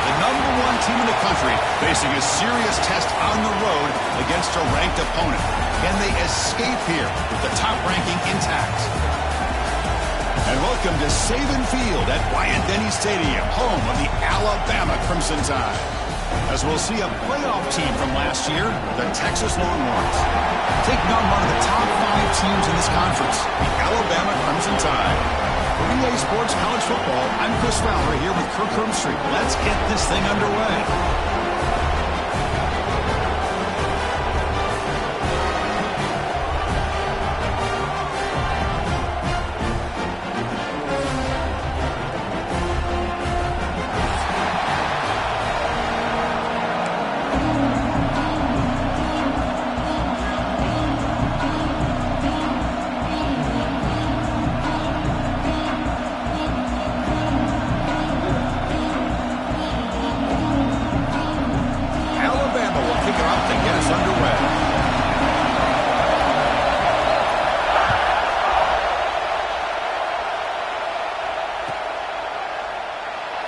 The #1 team in the country facing a serious test on the road against a ranked opponent. Can they escape here with the top ranking intact? And welcome to Saban Field at Bryant-Denny Stadium, home of the Alabama Crimson Tide. As we'll see a playoff team from last year, the Texas Longhorns, taking on one of the top 5 teams in this conference, the Alabama Crimson Tide. For EA Sports College Football, I'm Chris Fowler here with Kirk Herbstreit. Let's get this thing underway.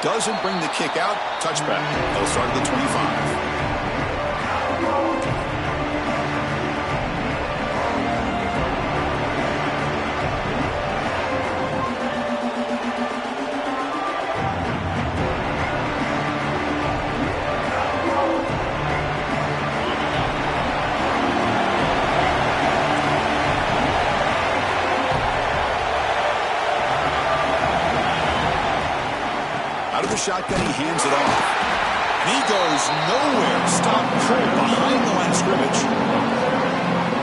Doesn't bring the kick out. Touchback. They'll start at the 25. Shotgun, he hands it off. And he goes nowhere. Stop cold behind the line of scrimmage.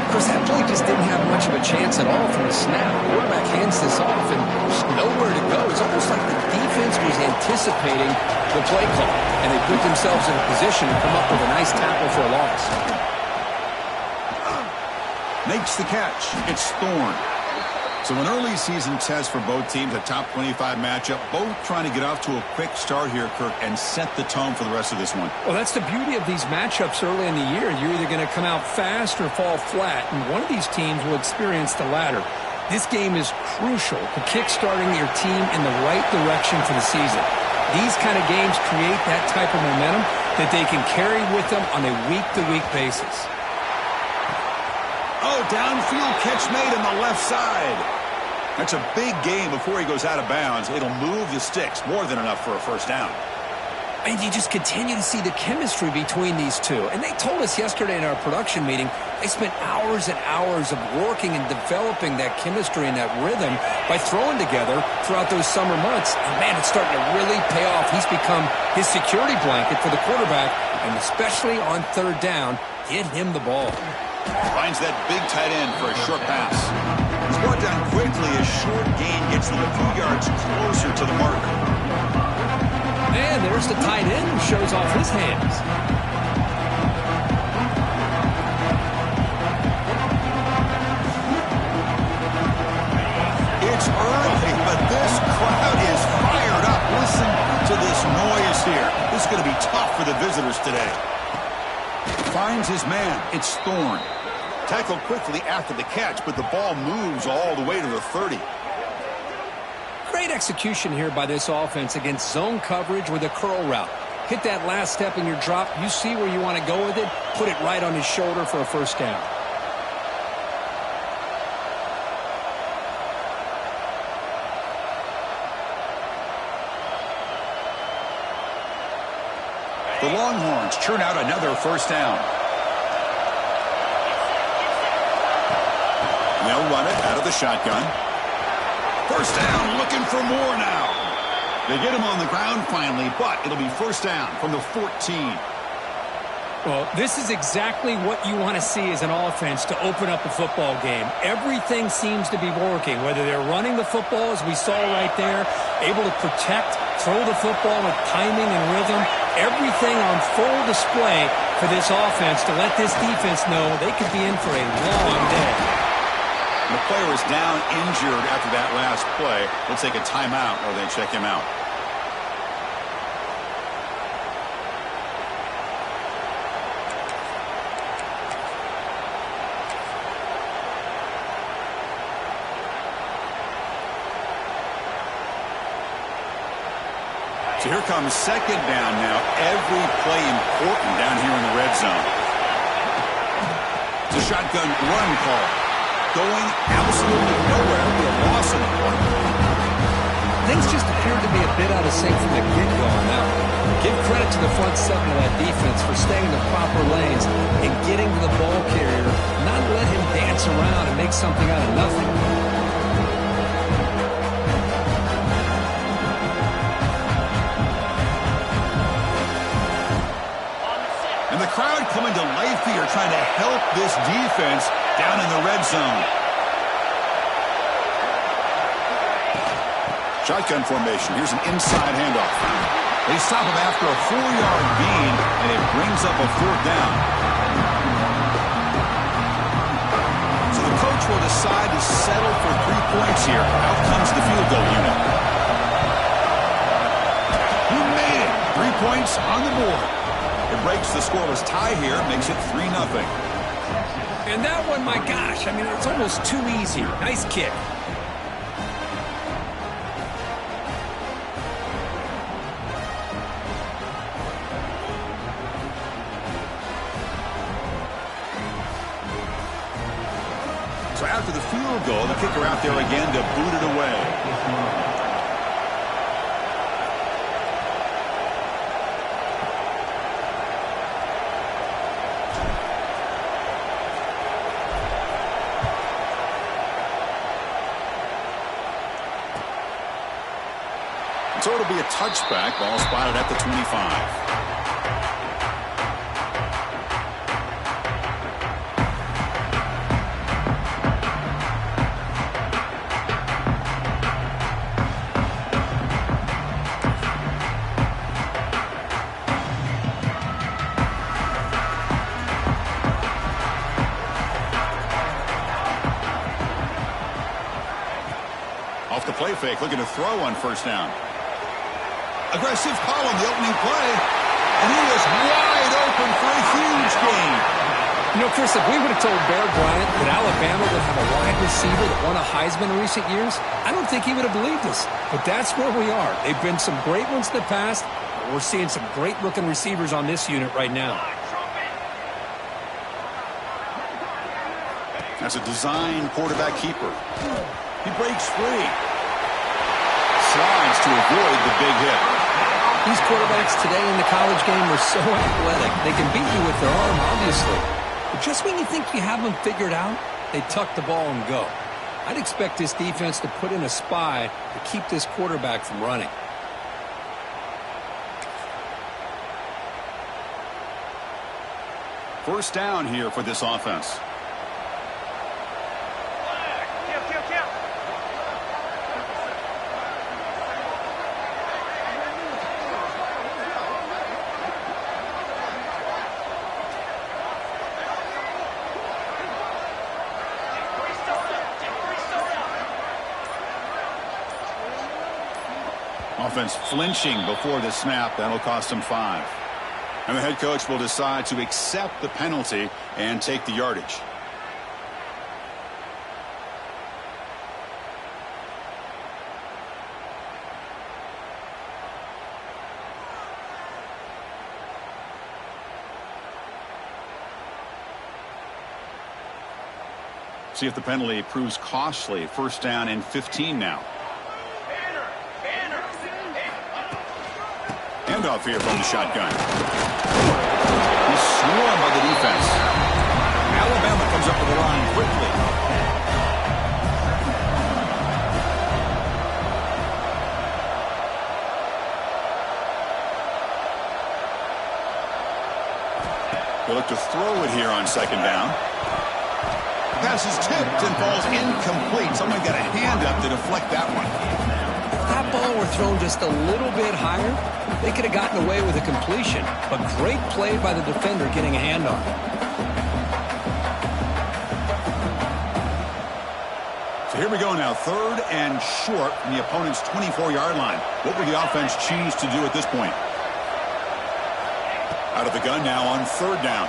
Chris, that play just didn't have much of a chance at all from the snap. The quarterback hands this off and there's nowhere to go. It's almost like the defense was anticipating the play call, and they put themselves in a position to come up with a nice tackle for a loss. Makes the catch. It's Thorne. So an early season test for both teams, a top 25 matchup, both trying to get off to a quick start here, Kirk, and set the tone for the rest of this one. Well, that's the beauty of these matchups early in the year. You're either going to come out fast or fall flat, and one of these teams will experience the latter. This game is crucial to kick-starting your team in the right direction for the season. These kind of games create that type of momentum that they can carry with them on a week-to-week basis. Oh, downfield catch made on the left side. That's a big gain before he goes out of bounds. It'll move the sticks, more than enough for a first down. And you just continue to see the chemistry between these two. And they told us yesterday in our production meeting, they spent hours and hours of working and developing that chemistry and that rhythm by throwing together throughout those summer months. And, man, it's starting to really pay off. He's become his security blanket for the quarterback, and especially on third down, get him the ball. Finds that big tight end for a short pass. He's brought down quickly. A short gain gets them a few yards closer to the mark. And there's the tight end who shows off his hands. It's early, but this crowd is fired up. Listen to this noise here. This is going to be tough for the visitors today. Finds his man. It's Thorne. Tackled quickly after the catch, but the ball moves all the way to the 30. Great execution here by this offense against zone coverage with a curl route. Hit that last step in your drop. You see where you want to go with it. Put it right on his shoulder for a first down. The Longhorns churn out another first down. They'll run it out of the shotgun. First down, looking for more now. They get him on the ground finally, but it'll be first down from the 14. Well, this is exactly what you want to see as an offense to open up a football game. Everything seems to be working, whether they're running the football, as we saw right there, able to protect, throw the football with timing and rhythm. Everything on full display for this offense to let this defense know they could be in for a long day. The player is down injured after that last play. We'll take a timeout or they check him out. So here comes second down now. Every play important down here in the red zone. It's a shotgun run call. Going absolutely nowhere with a loss in the play. Things just appeared to be a bit out of sync from the get-go on that one. Give credit to the front seven of that defense for staying in the proper lanes and getting to the ball carrier, not let him dance around and make something out of nothing. And the crowd coming to life here, trying to help this defense down in the red zone. Shotgun formation. Here's an inside handoff. They stop him after a 4-yard gain, and it brings up a 4th down. So the coach will decide to settle for 3 points here. Out comes the field goal unit. He made it. 3 points on the board. It breaks the scoreless tie here, makes it 3-0. And that one, my gosh, I mean, it's almost too easy. Nice kick. So after the field goal, the kicker out there again to boot it away. So it'll be a touchback. Ball spotted at the 25. Off the play fake, looking to throw on 1st down. Aggressive call on the opening play, and he was wide open for a huge gain. You know, Chris, if we would have told Bear Bryant that Alabama would have a wide receiver that won a Heisman in recent years, I don't think he would have believed us. But that's where we are. They've been some great ones in the past. We're seeing some great-looking receivers on this unit right now. That's a design quarterback keeper. He breaks free. Slides to avoid the big hit. These quarterbacks today in the college game are so athletic. They can beat you with their arm, obviously. But just when you think you have them figured out, they tuck the ball and go. I'd expect this defense to put in a spy to keep this quarterback from running. First down here for this offense. Offense flinching before the snap. That'll cost him 5. And the head coach will decide to accept the penalty and take the yardage. See if the penalty proves costly. First down and 15 now. Handoff here from the shotgun. He's swarmed by the defense. Alabama comes up with the line quickly. They look to throw it here on 2nd down. Pass is tipped and falls incomplete. Someone got a hand up to deflect that one. If that ball were thrown just a little bit higher, they could have gotten away with a completion. But great play by the defender getting a hand on it. So here we go now. 3rd and short from the opponent's 24-yard line. What will the offense choose to do at this point? Out of the gun now on 3rd down.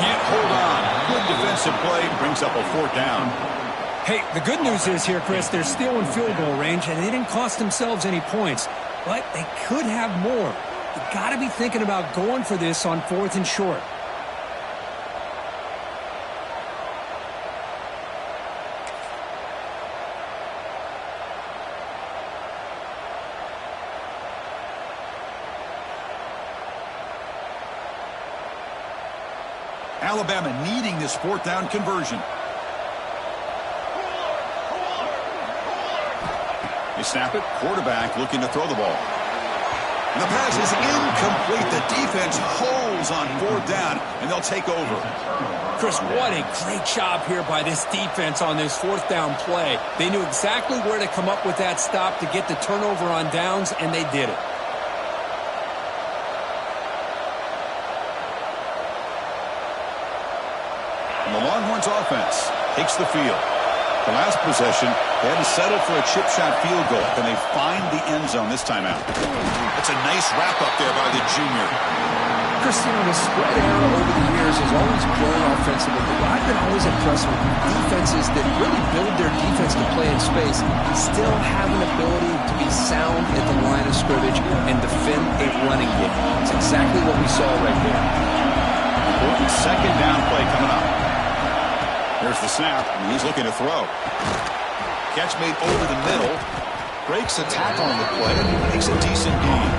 Can't hold on. Good defensive play. Brings up a 4th down. Hey, the good news is here, Chris, they're still in field goal range, and they didn't cost themselves any points. But they could have more. You got to be thinking about going for this on 4th and short. Alabama needing this 4th down conversion. They snap it. Quarterback looking to throw the ball. And the pass is incomplete. The defense holds on 4th down, and they'll take over. Chris, what a great job here by this defense on this 4th down play. They knew exactly where to come up with that stop to get the turnover on downs, and they did it. And the Longhorns offense takes the field. The last possession, they had to settle for a chip shot field goal, and they find the end zone this time out. That's a nice wrap-up there by the junior. Chris, the spread era over the years has always grown offensively, but I've been always impressed with defenses that really build their defense to play in space, still have an ability to be sound at the line of scrimmage and defend a running game. It's exactly what we saw right there. Important 2nd down play coming up. There's the snap, and he's looking to throw. Catch made over the middle. Breaks a tackle on the play and makes a decent gain.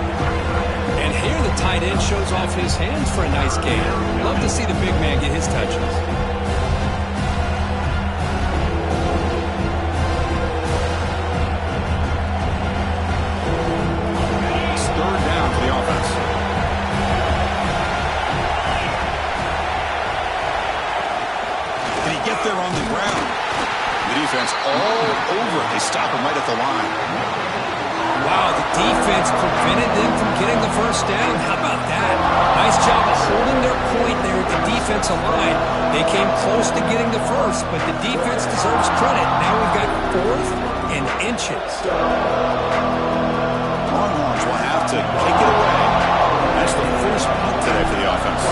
And here the tight end shows off his hands for a nice gain. Love to see the big man get his touches. It's 3rd down for the offense. Get there on the ground. The defense all over it. They stop him right at the line. Wow, the defense prevented them from getting the 1st down. How about that? Nice job of holding their point there at the defensive line. They came close to getting the 1st, but the defense deserves credit. Now we've got 4th and inches. Longhorns will have to kick it away. That's the first punt today for the offense.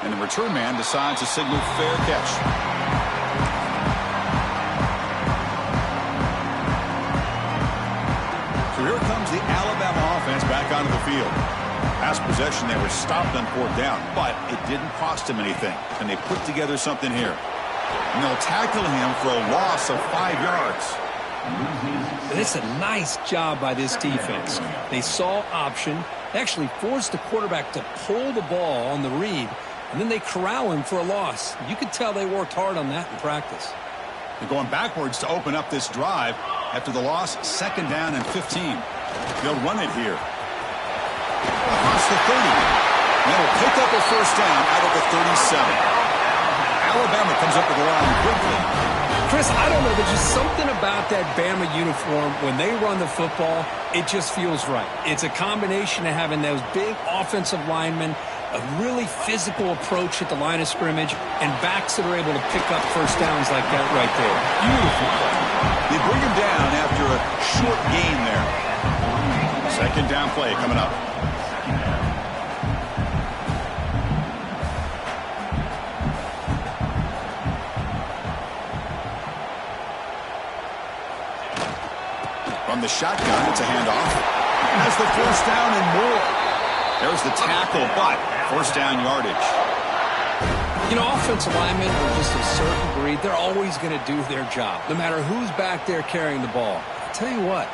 And the return man decides to signal fair catch. So here comes the Alabama offense back onto the field. Last possession, they were stopped on 4th down, but it didn't cost them anything. And they put together something here. And they'll tackle him for a loss of 5 yards. It's a nice job by this defense. They saw option, actually forced the quarterback to pull the ball on the read, and then they corral him for a loss. You could tell they worked hard on that in practice. They're going backwards to open up this drive after the loss. 2nd down and 15. They'll run it here. Across the 30. And they'll pick up a 1st down out of the 37. Alabama comes up with the line quickly. Chris, I don't know. There's just something about that Bama uniform. When they run the football, it just feels right. It's a combination of having those big offensive linemen, a really physical approach at the line of scrimmage, and backs that are able to pick up 1st downs like that right there. Beautiful play. They bring him down after a short gain there. 2nd down play coming up. From the shotgun, it's a handoff. Has the 1st down and more. There's the tackle, but 1st down yardage. Offensive linemen are just a certain breed. They're always going to do their job, no matter who's back there carrying the ball. I'll tell you what,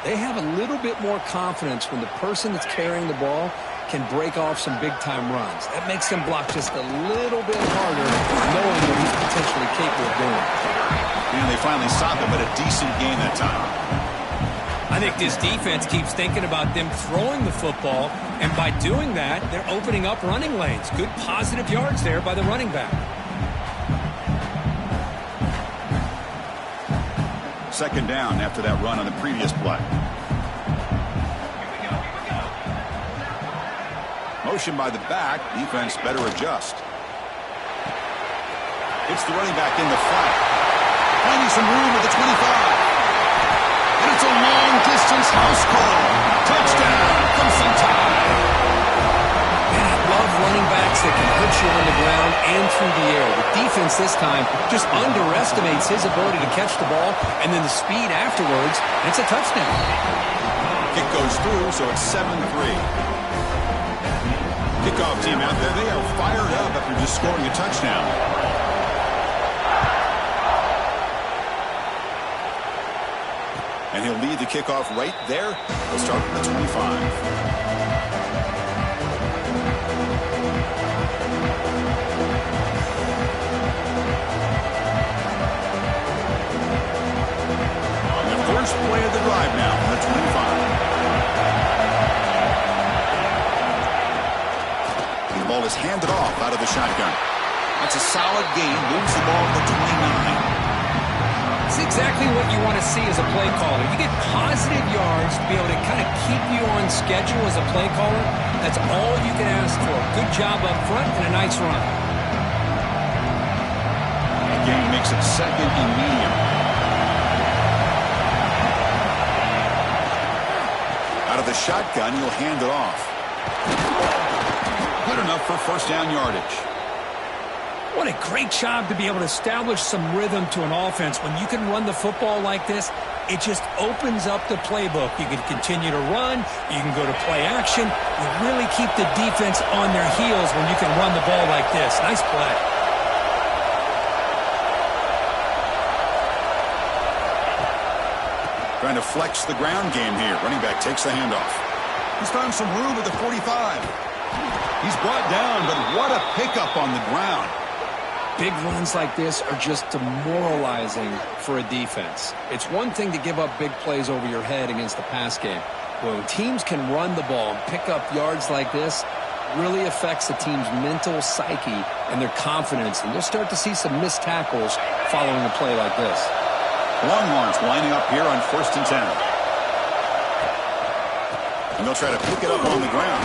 they have a little bit more confidence when the person that's carrying the ball can break off some big-time runs. That makes them block just a little bit harder, knowing what he's potentially capable of doing. And they finally stopped him, but a decent gain that time. I think this defense keeps thinking about them throwing the football, and by doing that, they're opening up running lanes. Good positive yards there by the running back. 2nd down after that run on the previous play. Motion by the back. Defense better adjust. It's the running back in the flat. Finding some room at the 25. And it's a long-distance house call. Touchdown, Crimson Tide. Man, I love running back that can hurt you on the ground and through the air. The defense this time just underestimates his ability to catch the ball, and then the speed afterwards, and it's a touchdown. Kick goes through, so it's 7-3. Kickoff team out there, they are fired up after just scoring a touchdown. And he'll lead the kickoff right there. We'll start from the 25. First play of the drive now on the 25. The ball is handed off out of the shotgun. That's a solid gain. Moves the ball to the 29. It's exactly what you want to see as a play caller. You get positive yards to be able to kind of keep you on schedule as a play caller. That's all you can ask for. Good job up front and a nice run. Again, makes it second and medium. Out of the shotgun, you'll hand it off. Good enough for first down yardage. What a great job to be able to establish some rhythm to an offense. When you can run the football like this, it just opens up the playbook. You can continue to run. You can go to play action. You really keep the defense on their heels when you can run the ball like this. Nice play. Trying to flex the ground game here. Running back takes the handoff. He's found some room at the 45. He's brought down, but what a pickup on the ground. Big runs like this are just demoralizing for a defense. It's one thing to give up big plays over your head against the pass game. When teams can run the ball and pick up yards like this, really affects the team's mental psyche and their confidence. And you'll start to see some missed tackles following a play like this. Longhorns lining up here on 1st and 10. And they'll try to pick it up on the ground.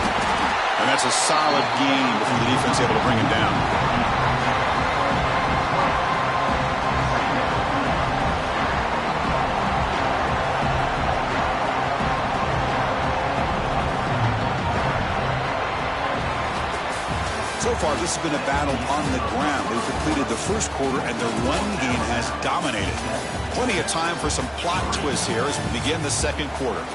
And that's a solid gain before the defense able to bring him down. So far, this has been a battle on the ground. They've completed the first quarter, and their run game has dominated. Plenty of time for some plot twists here as we begin the second quarter.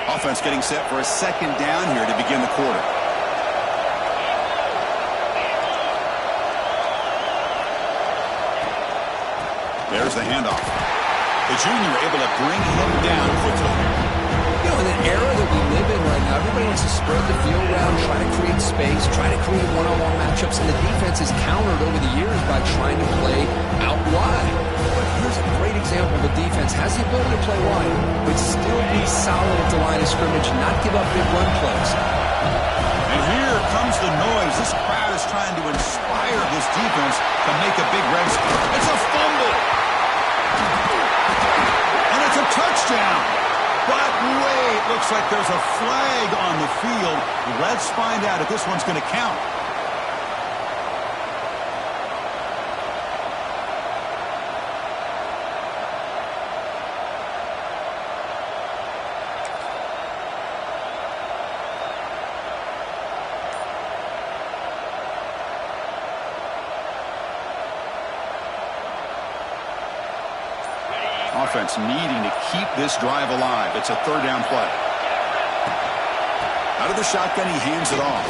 Offense getting set for a second down here to begin the quarter. There's the handoff. The junior able to bring him down quickly. You know, in the era that we live in right now, everybody wants to spread the field around, try to create space, try to create one-on-one matchups, and the defense is countered over the years by trying to play out wide. But here's a great example of a defense has the ability to play wide, but still be solid at the line of scrimmage, not give up big run plays. And here comes the noise. This crowd is trying to inspire this defense to make a big red score. It's a fumble. And it's a touchdown. But wait, looks like there's a flag on the field. Let's find out if this one's going to count. Offense needing to keep this drive alive. It's a third down play. Out of the shotgun, he hands it off.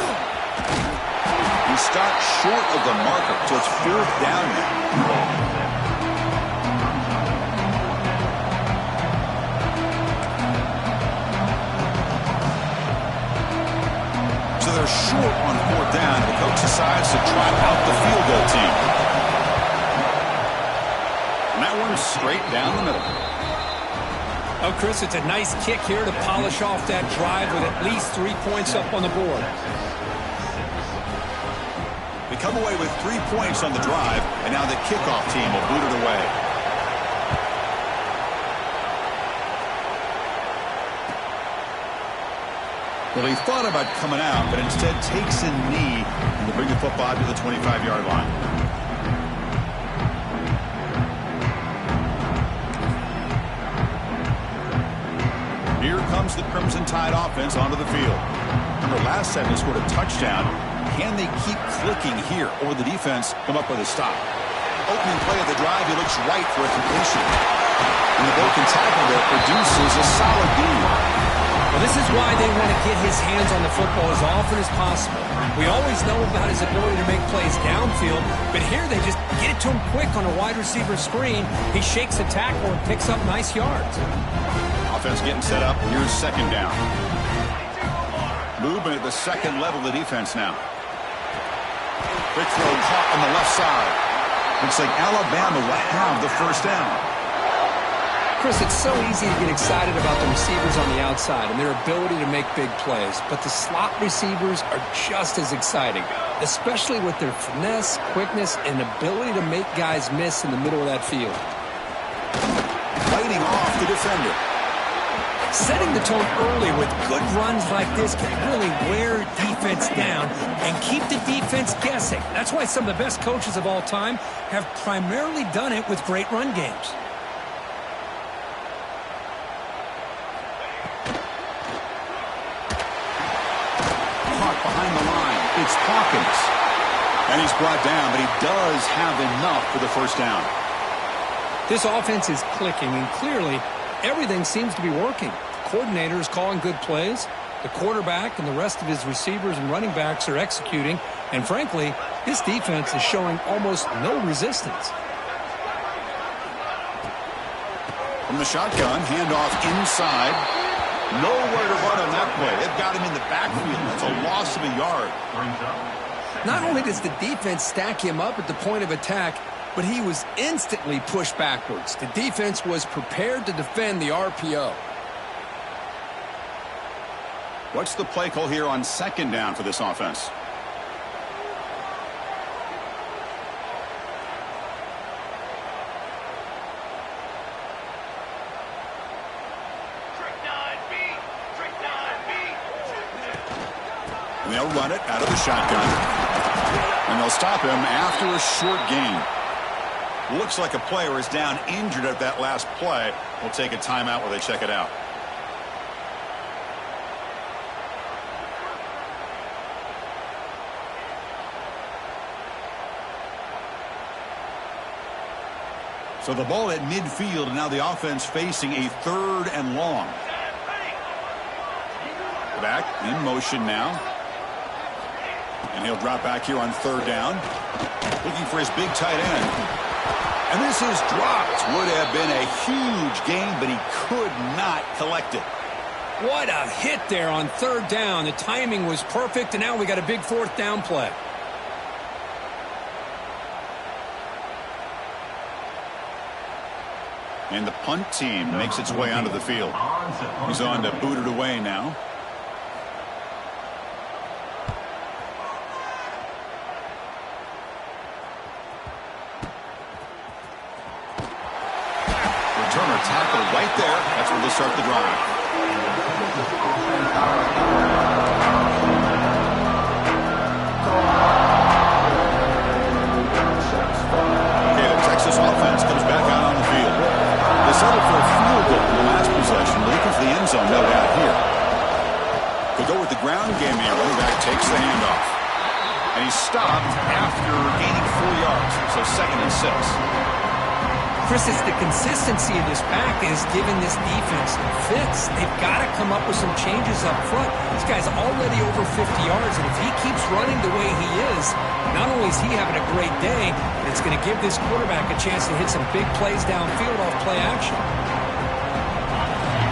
He stopped short of the marker, so it's fourth down now. So they're short on fourth down. The coach decides to trot out the field goal team. That one's straight down the middle. Oh, Chris, it's a nice kick here to polish off that drive with at least 3 points up on the board. They come away with 3 points on the drive, and now the kickoff team will boot it away. Well, he thought about coming out, but instead takes a knee to bring the football to the 25-yard line. Here comes the Crimson Tide offense onto the field. Remember, last time they scored a touchdown. Can they keep clicking here, or the defense come up with a stop? Opening play of the drive, he looks right for a completion. And the broken tackle there produces a solid gain. Well, this is why they want to get his hands on the football as often as possible. We always know about his ability to make plays downfield, but here they just get it to him quick on a wide receiver screen. He shakes the tackle and picks up nice yards. Offense getting set up. Here's second down. Movement at the second level of the defense now. Quick throw caught on the left side. Looks like Alabama will have the first down. Chris, it's so easy to get excited about the receivers on the outside and their ability to make big plays, but the slot receivers are just as exciting, especially with their finesse, quickness, and ability to make guys miss in the middle of that field. Fighting off the defender. Setting the tone early with good runs like this can really wear defense down and keep the defense guessing. That's why some of the best coaches of all time have primarily done it with great run games. Behind the line, it's Hawkins. And he's brought down, but he does have enough for the first down. This offense is clicking, and clearly everything seems to be working. The coordinator is calling good plays. The quarterback and the rest of his receivers and running backs are executing. And frankly, this defense is showing almost no resistance. From the shotgun, handoff inside. Nowhere to run on that play. They've got him in the backfield. That's a loss of a yard. Not only does the defense stack him up at the point of attack, but he was instantly pushed backwards. The defense was prepared to defend the RPO. What's the play call here on second down for this offense? And they'll run it out of the shotgun. And they'll stop him after a short gain. Looks like a player is down injured at that last play. We'll take a timeout while they check it out. So the ball at midfield, and now the offense facing a third and long. Back in motion now. And he'll drop back here on third down. Looking for his big tight end. And this is dropped. Would have been a huge gain, but he could not collect it. What a hit there on third down. The timing was perfect, and now we got a big fourth down play. And the punt team makes its way onto the field. He's on to boot it away now. Returner tackle right there. That's where they'll start the drive. Okay, the Texas offense comes back out on the field. They settled for a field goal in the last possession, looking for the end zone, no doubt here. They go with the ground game here. Running back takes the handoff. And he's stopped after gaining 4 yards, so 2nd and 6. Chris, it's the consistency of this back that has given this defense fits. They've got to come up with some changes up front. This guy's already over 50 yards, and if he keeps running the way he is, not only is he having a great day, but it's going to give this quarterback a chance to hit some big plays downfield off play action.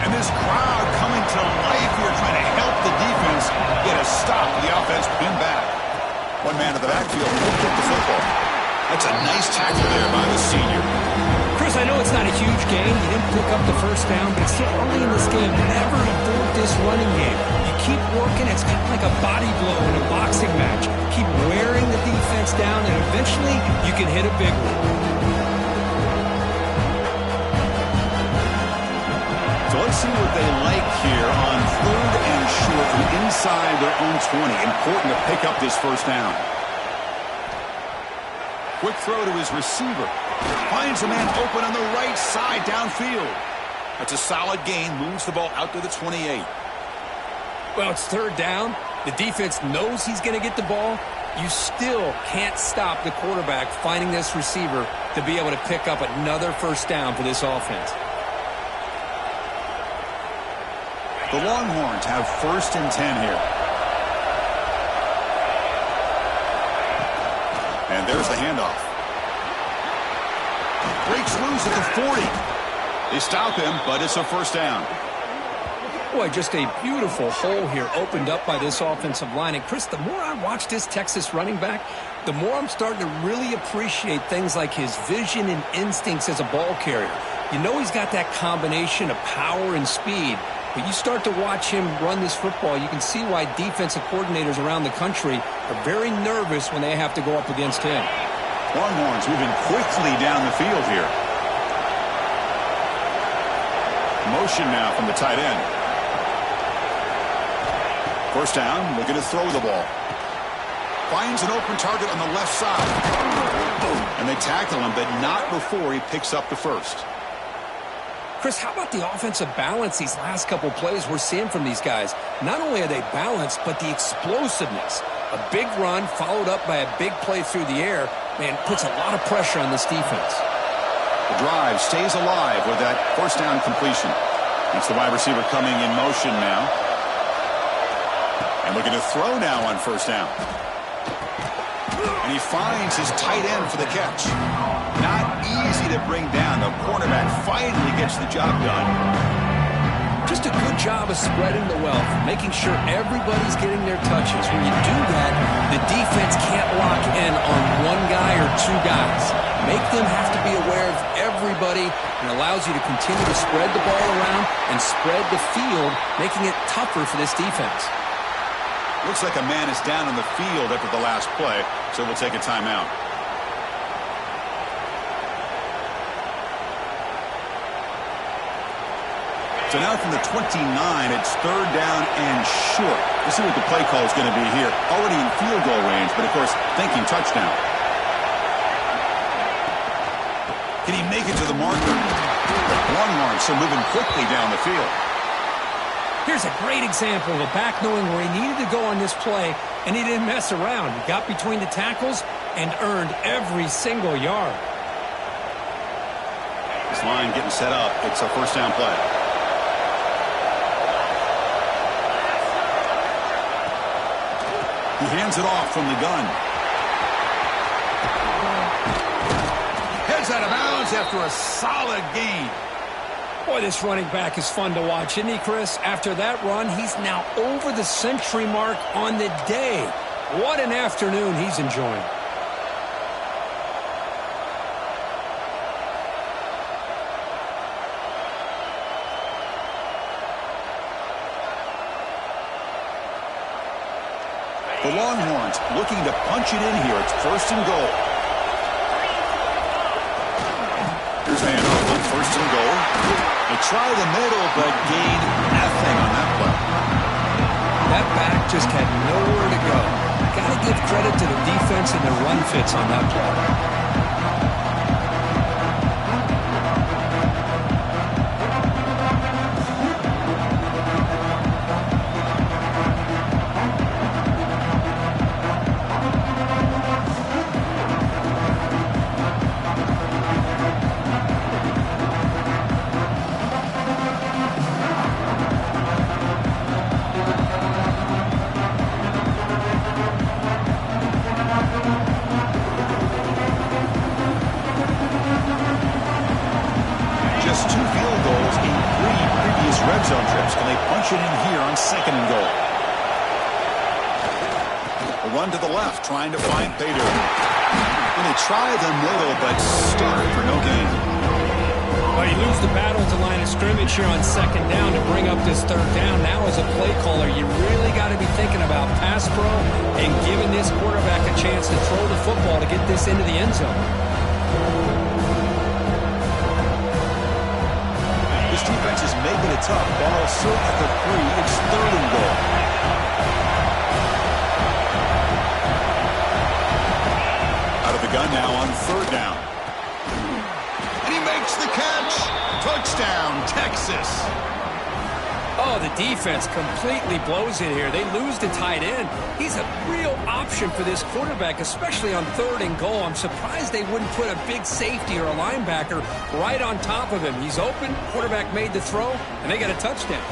And this crowd coming to life here, trying to help the defense get a stop. The offense pinned back. One man in the backfield picked up the football. That's a nice tackle there by the senior. Chris, I know it's not a huge gain. You didn't pick up the first down, but it's still early in this game. Never abort this running game. You keep working. It's kind of like a body blow in a boxing match. Keep wearing the defense down, and eventually you can hit a big one. So let's see what they like here on third and short from inside their own 20. Important to pick up this first down. Quick throw to his receiver. Finds a man open on the right side downfield. That's a solid gain. Moves the ball out to the 28. Well, it's third down. The defense knows he's going to get the ball. You still can't stop the quarterback finding this receiver to be able to pick up another first down for this offense. The Longhorns have 1st and 10 here. And there's the handoff. Breaks loose at the 40. They stop him, but it's a first down. Boy, just a beautiful hole here opened up by this offensive line. And, Chris, the more I watch this Texas running back, the more I'm starting to really appreciate things like his vision and instincts as a ball carrier. You know he's got that combination of power and speed, but you start to watch him run this football, you can see why defensive coordinators around the country are very nervous when they have to go up against him. Longhorns moving quickly down the field here. Motion now from the tight end. First down, looking to throw the ball. Finds an open target on the left side. And they tackle him, but not before he picks up the first. Chris, how about the offensive balance these last couple plays we're seeing from these guys? Not only are they balanced, but the explosiveness. A big run followed up by a big play through the air, man, puts a lot of pressure on this defense. The drive stays alive with that first down completion. It's the wide receiver coming in motion now. And looking to throw now on first down. And he finds his tight end for the catch. Not easy to bring down. The cornerback finally gets the job done. Just a good job of spreading the wealth, making sure everybody's getting their touches. When you do that, the defense can't lock in on one guy or two guys. Make them have to be aware of everybody, and allows you to continue to spread the ball around and spread the field, making it tougher for this defense. Looks like a man is down on the field after the last play, so we'll take a timeout. So now from the 29, it's third down and short. We'll see what the play call is going to be here. Already in field goal range, but of course, thinking touchdown. Can he make it to the marker? The Longhorns still moving quickly down the field. Here's a great example of a back knowing where he needed to go on this play, and he didn't mess around. He got between the tackles and earned every single yard. This line getting set up. It's a first down play. He hands it off from the gun. Heads out of bounds after a solid gain. Boy, this running back is fun to watch, isn't he, Chris? After that run, he's now over the century mark on the day. What an afternoon he's enjoying. The Longhorns looking to punch it in here. It's first and goal. Here's the handoff on first and goal. They try the middle, but gain nothing on that play. That back just had nowhere to go. Got to give credit to the defense and their run fits on that play. Run to the left, trying to find pay dirt. And they try the middle, but start for no gain. Well, you lose the battle at the line of scrimmage here on second down to bring up this third down. Now as a play caller, you really got to be thinking about pass pro and giving this quarterback a chance to throw the football to get this into the end zone. This defense is making it tough. Ball set at the 3. It's third and goal. Gun now on third down. And he makes the catch. Touchdown, Texas. misses. Oh, the defense completely blows it here. They lose the tight end. He's a real option for this quarterback, especially on 3rd and goal. I'm surprised they wouldn't put a big safety or a linebacker right on top of him. He's open, quarterback made the throw, and they got a touchdown.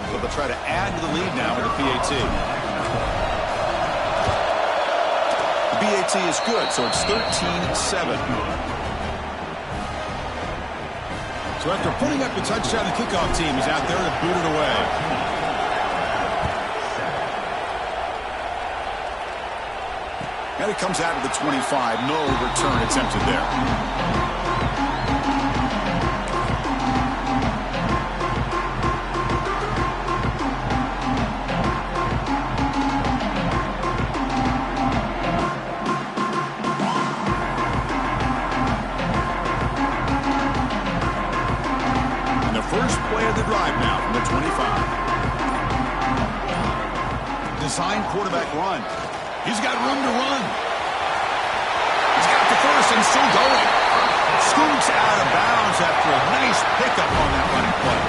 So they'll try to add to the lead now with the PAT. The PAT is good, so it's 13-7. So after putting up the touchdown, the kickoff team is out there to boot it away. And it comes out to the 25. No return attempted there. Design quarterback run. He's got room to run. He's got the first and still going. Scoots out of bounds after a nice pickup on that running play.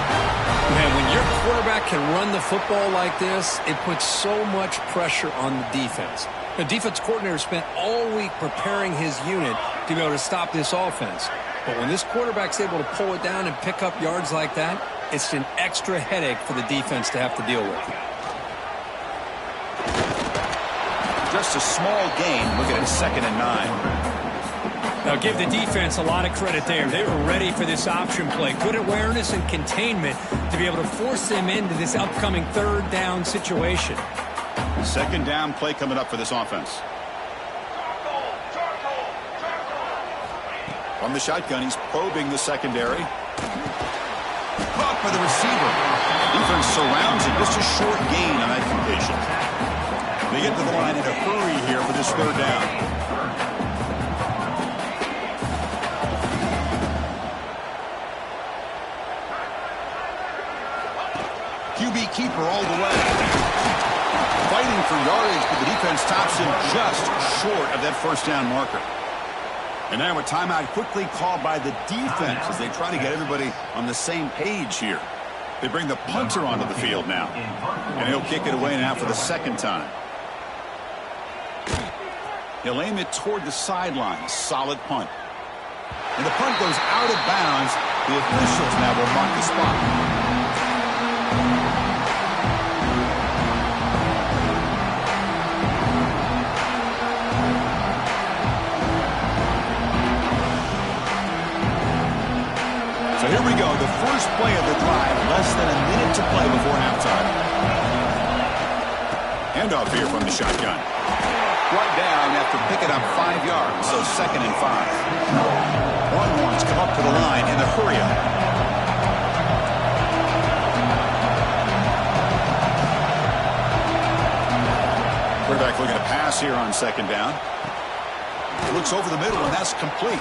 Man, when your quarterback can run the football like this, it puts so much pressure on the defense. The defense coordinator spent all week preparing his unit to be able to stop this offense. But when this quarterback's able to pull it down and pick up yards like that, it's an extra headache for the defense to have to deal with. Just a small gain. Look at it, 2nd and 9. Now give the defense a lot of credit there. They were ready for this option play. Good awareness and containment to be able to force them into this upcoming 3rd down situation. 2nd down play coming up for this offense. From the shotgun, he's probing the secondary. Caught by the receiver. Defense surrounds him. Just a short gain on that completion. They get to the line in a hurry here for this 3rd down. QB keeper all the way. Fighting for yardage, but the defense stops him just short of that 1st down marker. And now a timeout quickly called by the defense as they try to get everybody on the same page here. They bring the punter onto the field now. And he'll kick it away now for the 2nd time. He'll aim it toward the sideline. Solid punt. And the punt goes out of bounds. The officials now will mark the spot. So here we go. The first play of the drive. Less than a minute to play before halftime. Handoff here from the shotgun. Brought down after picking up 5 yards, so 2nd and 5. Longhorns come up to the line in a hurry-up. Quarterback looking to pass here on 2nd down. Looks over the middle, and that's complete.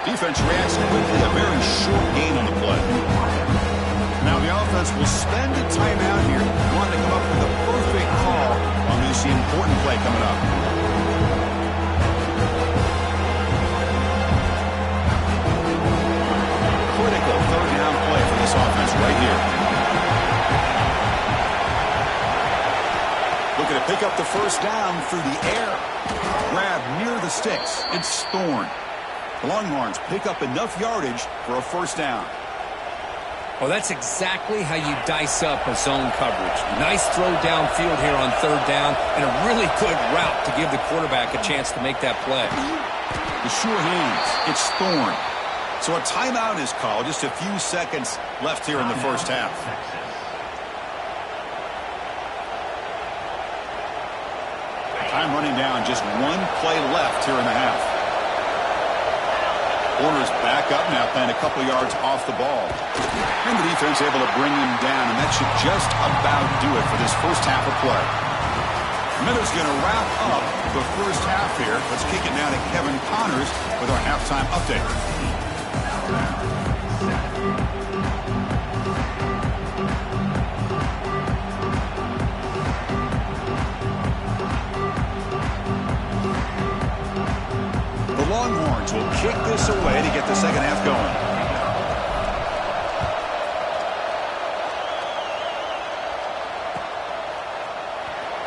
Defense reacts quickly, a very short gain on the play. Now the offense will spend a timeout here. Want to come up with a perfect call on this important play coming up. Critical 3rd down play for this offense right here. Looking to pick up the 1st down through the air. Grab near the sticks. It's Thorne. The Longhorns pick up enough yardage for a 1st down. Well, that's exactly how you dice up a zone coverage. Nice throw downfield here on 3rd down, and a really good route to give the quarterback a chance to make that play. The sure hands. It's Thorne. So a timeout is called. Just a few seconds left here in the 1st half. Time running down. Just 1 play left here in the half. Warner's back up now, playing a couple yards off the ball. And the defense able to bring him down, and that should just about do it for this 1st half of play. Miller's going to wrap up the 1st half here. Let's kick it now to Kevin Connors with our halftime update. The Longhorns will kick this away to get the 2nd half going.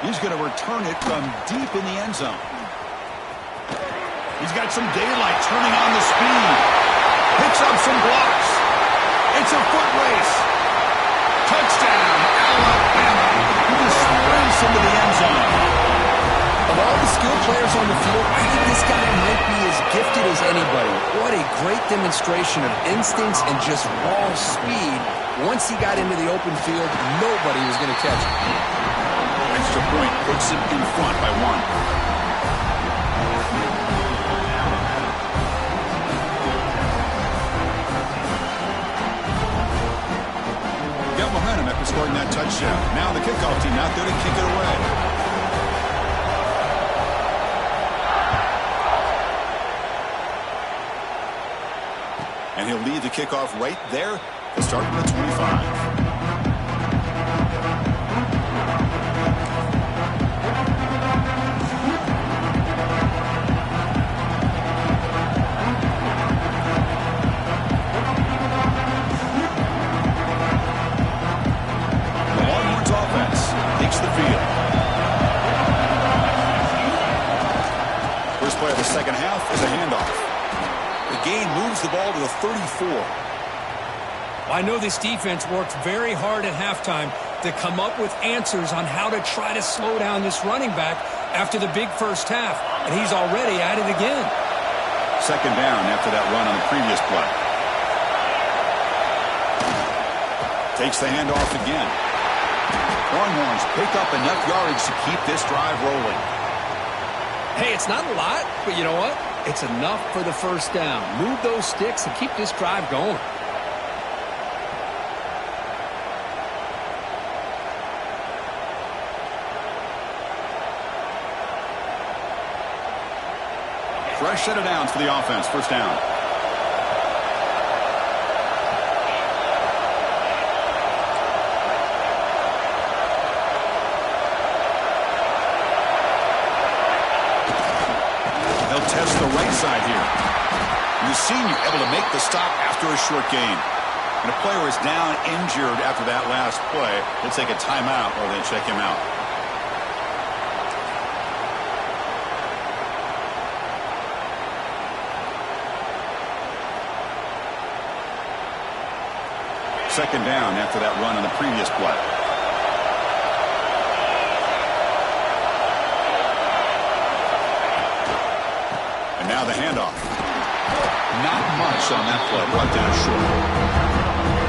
He's going to return it from deep in the end zone. He's got some daylight turning on the speed. Picks up some blocks. It's a foot race. Touchdown, Alabama. He just sprints into the end zone. Of all the skilled players on the field, I think this guy might be as gifted as anybody. What a great demonstration of instincts and just raw speed. Once he got into the open field, nobody was going to catch him. Extra point puts him in front by 1. Momentum after scoring that touchdown. Now the kickoff team out there to kick it away. And he'll lead the kickoff right there to start from the 25. The field. First play of the second half is a handoff. The gain moves the ball to the 34. I know this defense worked very hard at halftime to come up with answers on how to try to slow down this running back after the big first half, and he's already at it again. Second down after that run on the previous play. Takes the handoff again. Longhorns pick up enough yardage to keep this drive rolling. Hey, it's not a lot, but you know what? It's enough for the first down. Move those sticks and keep this drive going. Fresh set of downs for the offense. First down. Test the right side here. And the senior able to make the stop after a short gain. And a player is down injured after that last play. They take a timeout or they check him out. Second down after that run on the previous play. Now the handoff. Not much on that play. Brought down short.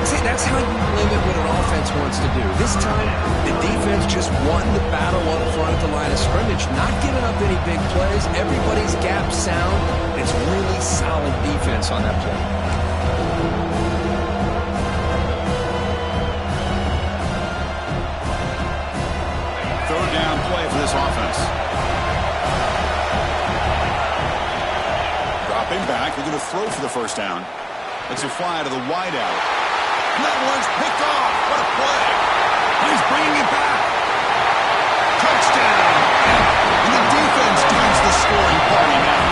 See, that's how you limit what an offense wants to do. This time, the defense just won the battle up front at the line of scrimmage, not giving up any big plays. Everybody's gap sound. It's really solid defense on that play. Third down play for this offense. Back, they're going to throw for the first down. Lets it fly to the wideout. That one's picked off. What a play. He's bringing it back. Touchdown. And the defense joins the scoring party now.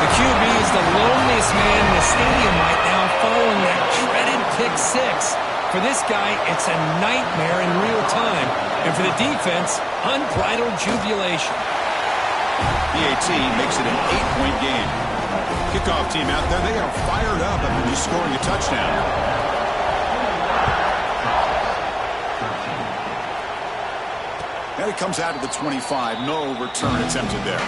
The QB is the loneliest man in the stadium right now following that dreaded pick six. For this guy, it's a nightmare in real time. And for the defense, unbridled jubilation. PAT makes it an 8-point game. Kickoff team out there, they are fired up after just scoring a touchdown. And it comes out of the 25. No return attempted there.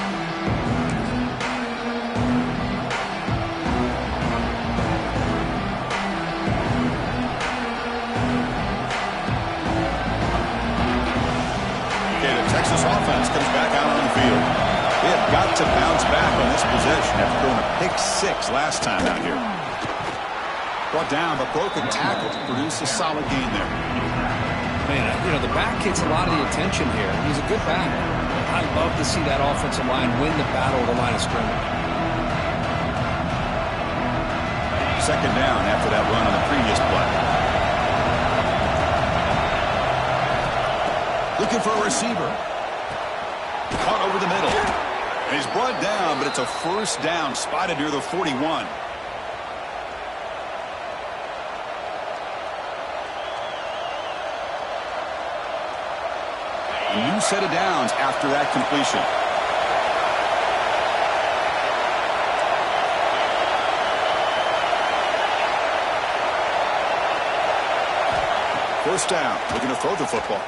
Okay, the Texas offense comes back out on the field. They have got to bounce back on this possession after throwing a pick six last time out here. Brought down, but broken tackle to produce a solid gain there. Man, you know, the back gets a lot of the attention here. He's a good back. I love to see that offensive line win the battle of the line of scrimmage. Second down after that run on the previous play. Looking for a receiver. Caught over the middle. And he's brought down, but it's a first down spotted near the 41. new set of downs after that completion. First down, looking to throw the football.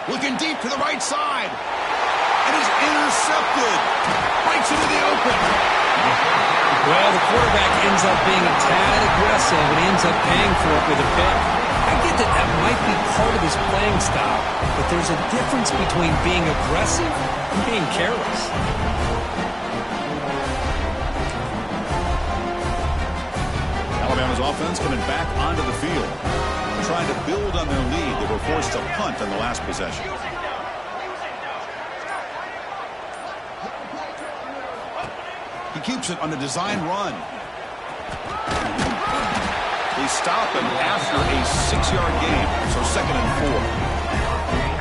Looking deep to the right side. And is intercepted. Right into the open. Well, the quarterback ends up being a tad aggressive and ends up paying for it with a pick. I get that that might be part of his playing style, but there's a difference between being aggressive and being careless. Alabama's offense coming back onto the field, trying to build on their lead. They were forced to punt on the last possession. He keeps it on the design run. They stop him after a 6-yard gain, so 2nd and 4.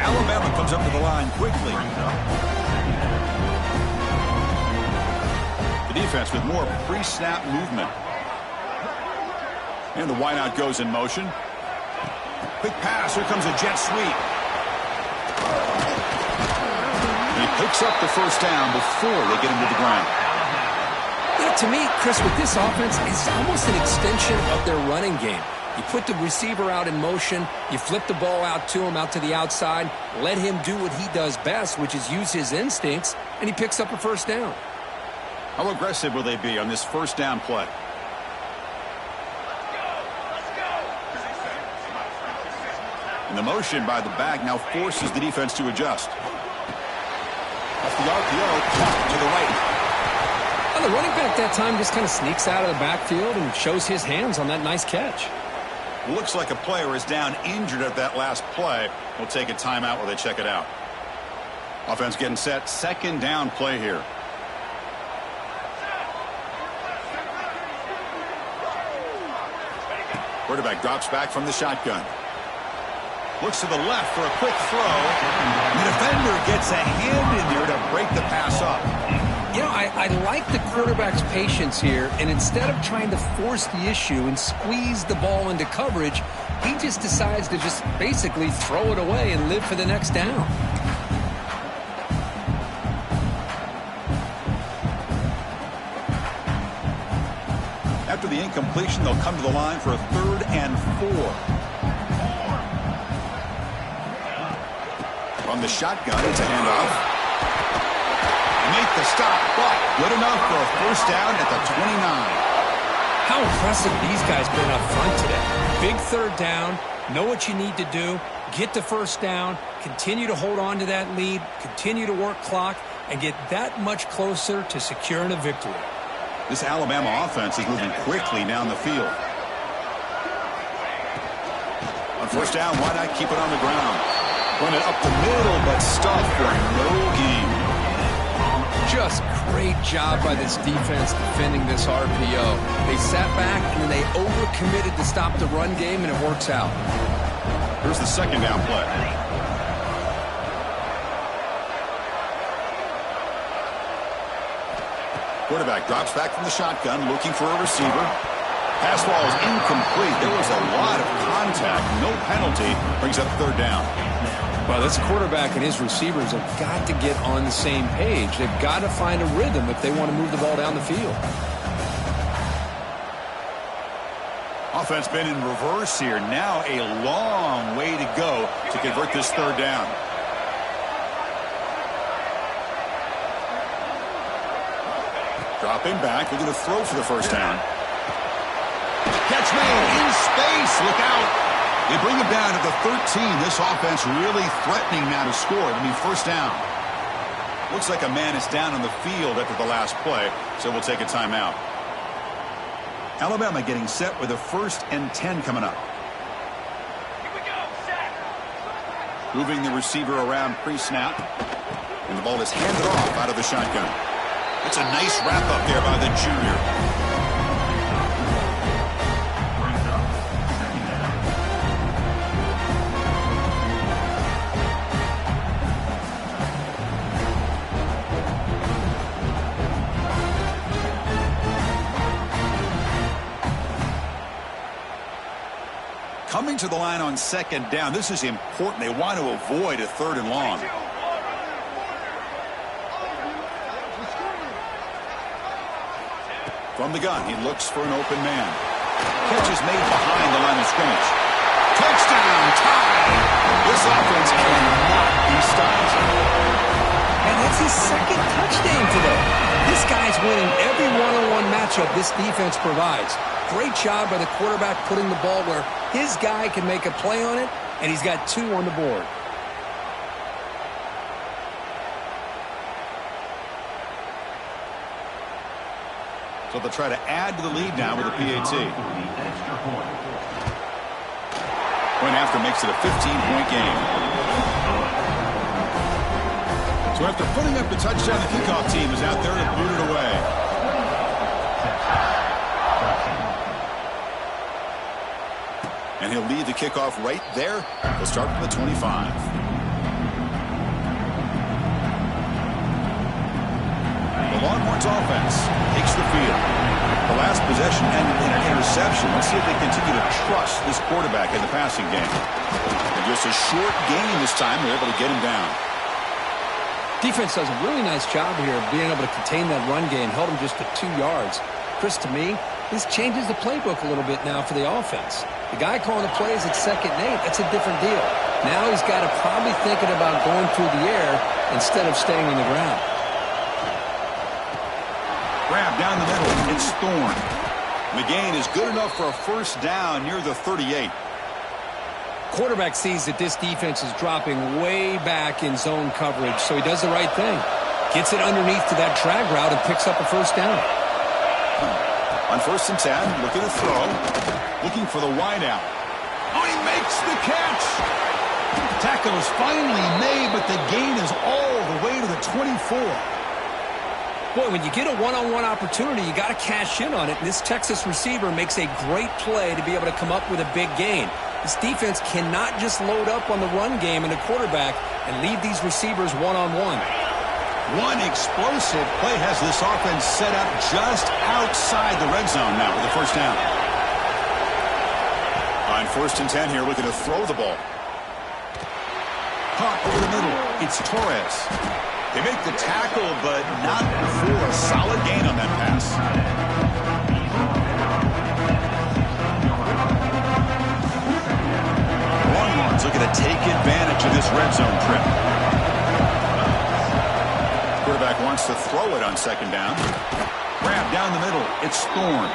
Alabama comes up to the line quickly. The defense with more pre-snap movement. And the wideout goes in motion. Quick pass. Here comes a jet sweep. He picks up the first down before they get him to the ground. Yeah, to me, Chris, with this offense, it's almost an extension of their running game. You put the receiver out in motion, you flip the ball out to him, out to the outside, let him do what he does best, which is use his instincts, and he picks up a first down. How aggressive will they be on this first down play? And the motion by the back now forces the defense to adjust. Off the RPO, caught to the right. Well, the running back that time just kind of sneaks out of the backfield and shows his hands on that nice catch. Looks like a player is down injured at that last play. We'll take a timeout while they check it out. Offense getting set. 2nd down play here. Quarterback drops back from the shotgun. Looks to the left for a quick throw. The defender gets a hand in there to break the pass up. You know, I like the quarterback's patience here, and instead of trying to force the issue and squeeze the ball into coverage, he just decides to just basically throw it away and live for the next down. After the incompletion, they'll come to the line for a 3rd and 4. From the shotgun, it's a handoff. Make the stop, but good enough for a first down at the 29. How impressive these guys been up front today. Big 3rd down, know what you need to do, get the first down, continue to hold on to that lead, continue to work clock, and get that much closer to securing a victory. This Alabama offense is moving quickly down the field. On first down, why not keep it on the ground? Run it up the middle, but stuffed for no gain. Just great job by this defense defending this RPO. They sat back and then they overcommitted to stop the run game, and it works out. Here's the 2nd down play. Quarterback drops back from the shotgun, looking for a receiver. Pass ball is incomplete. There was a lot of contact. No penalty. Brings up 3rd down. Well, this quarterback and his receivers have got to get on the same page. They've got to find a rhythm if they want to move the ball down the field. Offense been in reverse here. Now a long way to go to convert this 3rd down. Dropping back. Looking to throw for the first down. Catch made in space. Look out. They bring him down to the 13. This offense really threatening now to score. I mean, first down. Looks like a man is down on the field after the last play, so we'll take a timeout. Alabama getting set with a 1st and 10 coming up. Here we go, set. Moving the receiver around pre-snap. And the ball is handed off out of the shotgun. It's a nice wrap-up there by the junior. coming to the line on second down. This is important. They want to avoid a 3rd and long. From the gun, he looks for an open man. Catch is made behind the line of scrimmage. Touchdown, tie! This offense cannot be stopped. And that's his 2nd touchdown today. This guy's winning every one-on-one matchup this defense provides. Great job by the quarterback putting the ball where his guy can make a play on it, and he's got 2 on the board. So they'll try to add to the lead now with a PAT. Point after makes it a 15-point game. So after putting up the touchdown, the kickoff team is out there to boot it away. And he'll lead the kickoff right there. He'll start from the 25. The Longhorns offense takes the field. The last possession ended in an interception. Let's see if they continue to trust this quarterback in the passing game. And just a short gain this time. They're able to get him down. Defense does a really nice job here of being able to contain that run game. Held him just to 2 yards. Chris, to me, this changes the playbook a little bit now for the offense. The guy calling the plays at 2nd and 8, that's a different deal. Now he's got to probably thinking about going through the air instead of staying on the ground. Grab down the middle. It's Thorne. The gain is good enough for a 1st down near the 38. Quarterback sees that this defense is dropping way back in zone coverage, so he does the right thing. Gets it underneath to that drag route and picks up a 1st down. On 1st and 10, look at the throw. Looking for the wideout. Oh, he makes the catch. Tackle is finally made, but the gain is all the way to the 24. Boy, when you get a one-on-one opportunity, you got to cash in on it. And this Texas receiver makes a great play to be able to come up with a big gain. This defense cannot just load up on the run game and the quarterback and leave these receivers one-on-one. One explosive play has this offense set up just outside the red zone now with the 1st down. On 1st and 10 here, looking to throw the ball. Caught over the middle. It's Torres. They make the tackle, but not before a solid gain on that pass. Longhorns looking to take advantage of this red zone trip. Quarterback wants to throw it on 2nd down. Grab down the middle. It's Thorne.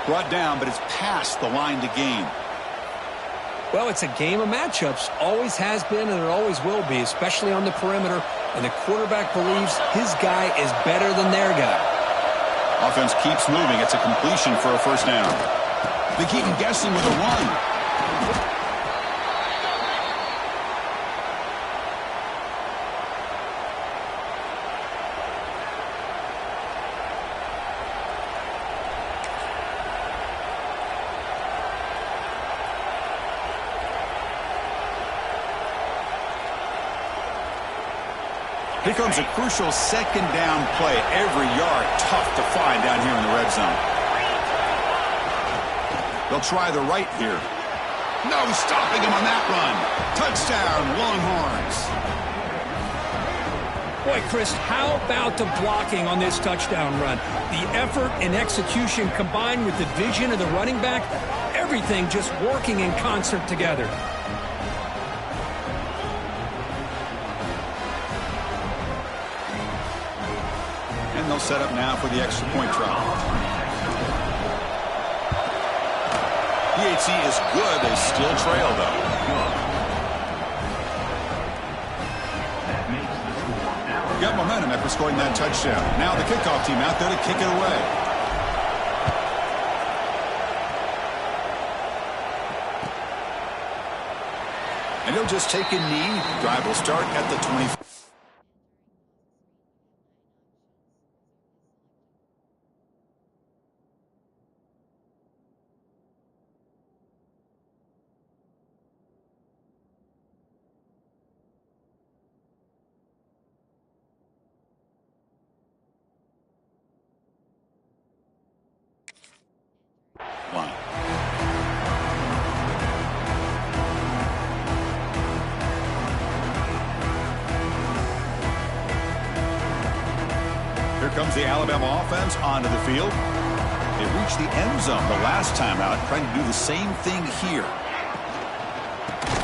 Brought down, but it's past the line to gain. Well, it's a game of matchups. Always has been and it always will be, especially on the perimeter. And the quarterback believes his guy is better than their guy. Offense keeps moving. It's a completion for a 1st down. They keep him guessing with a run. Here comes a crucial 2nd down play. Every yard tough to find down here in the red zone. They'll try the right here. No stopping him on that run. Touchdown, Longhorns. Boy, Chris, how about the blocking on this touchdown run? The effort and execution combined with the vision of the running back, everything just working in concert together. They'll set up now for the extra point try. PAT is good. They still trail, though. Got momentum after scoring that touchdown. Now the kickoff team out there to kick it away. And he'll just take a knee. Drive will start at the 25. Here comes the Alabama offense onto the field. They reached the end zone the last time out, trying to do the same thing here.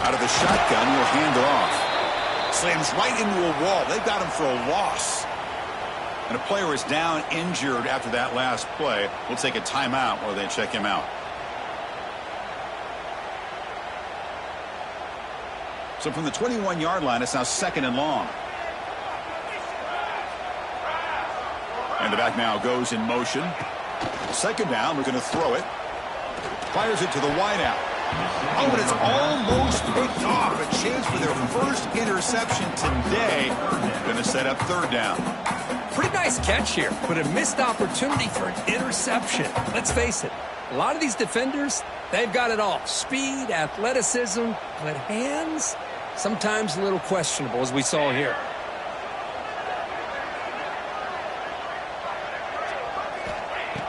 Out of the shotgun, he'll hand it off. Slams right into a wall. They've got him for a loss. And a player is down injured after that last play. We'll take a timeout while they check him out. So from the 21-yard line, it's now 2nd and long. And the back now goes in motion. 2nd down, we're going to throw it. Fires it to the wideout. Oh, and it's almost picked off. A chance for their first interception today. Going to set up 3rd down. Pretty nice catch here, but a missed opportunity for an interception. Let's face it, a lot of these defenders, they've got it all. Speed, athleticism, but hands, sometimes a little questionable, as we saw here.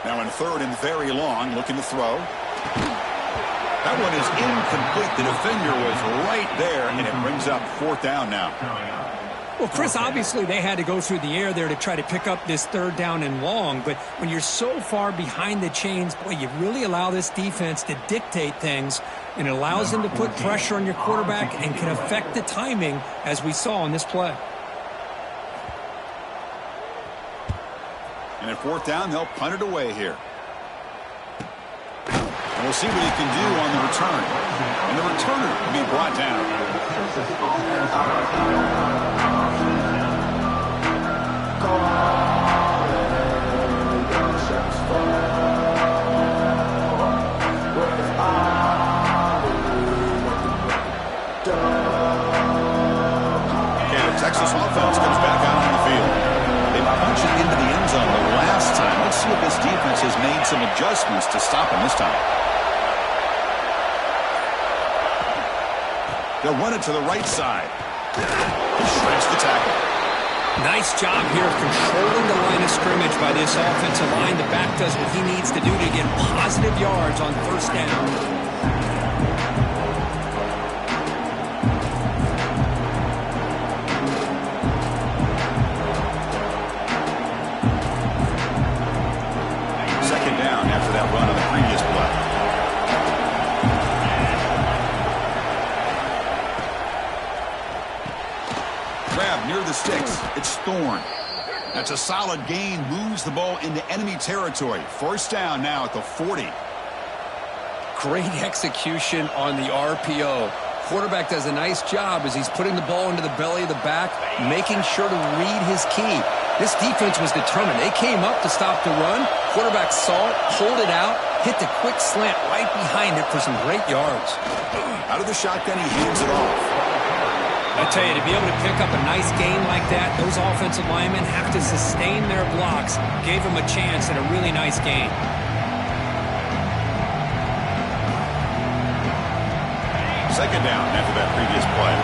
Now in 3rd and very long, looking to throw. That one is incomplete. The defender was right there, and it brings up 4th down now. Well, Chris, obviously they had to go through the air there to try to pick up this 3rd down and long, but when you're so far behind the chains, boy, you really allow this defense to dictate things, and it allows them to put pressure on your quarterback and can affect the timing, as we saw in this play. And at 4th down, they'll punt it away here. And we'll see what he can do on the return. And the returner will be brought down. Okay, the Texas offense comes back out on the field. They punched it into the end zone the last time. Let's see if this defense has made some adjustments to stop him this time. They'll run it to the right side. He shreds the tackle. Nice job here of controlling the line of scrimmage by this offensive line. The back does what he needs to do to get positive yards on 1st down. Near the sticks, it's Thorne. That's a solid gain, moves the ball into enemy territory. 1st down now at the 40. Great execution on the RPO. Quarterback does a nice job as he's putting the ball into the belly of the back, making sure to read his key. This defense was determined. They came up to stop the run. Quarterback saw it, pulled it out, hit the quick slant right behind it for some great yards. Out of the shotgun, he hands it off. I tell you, to be able to pick up a nice gain like that, those offensive linemen have to sustain their blocks. Gave them a chance at a really nice gain. Second down after that previous play.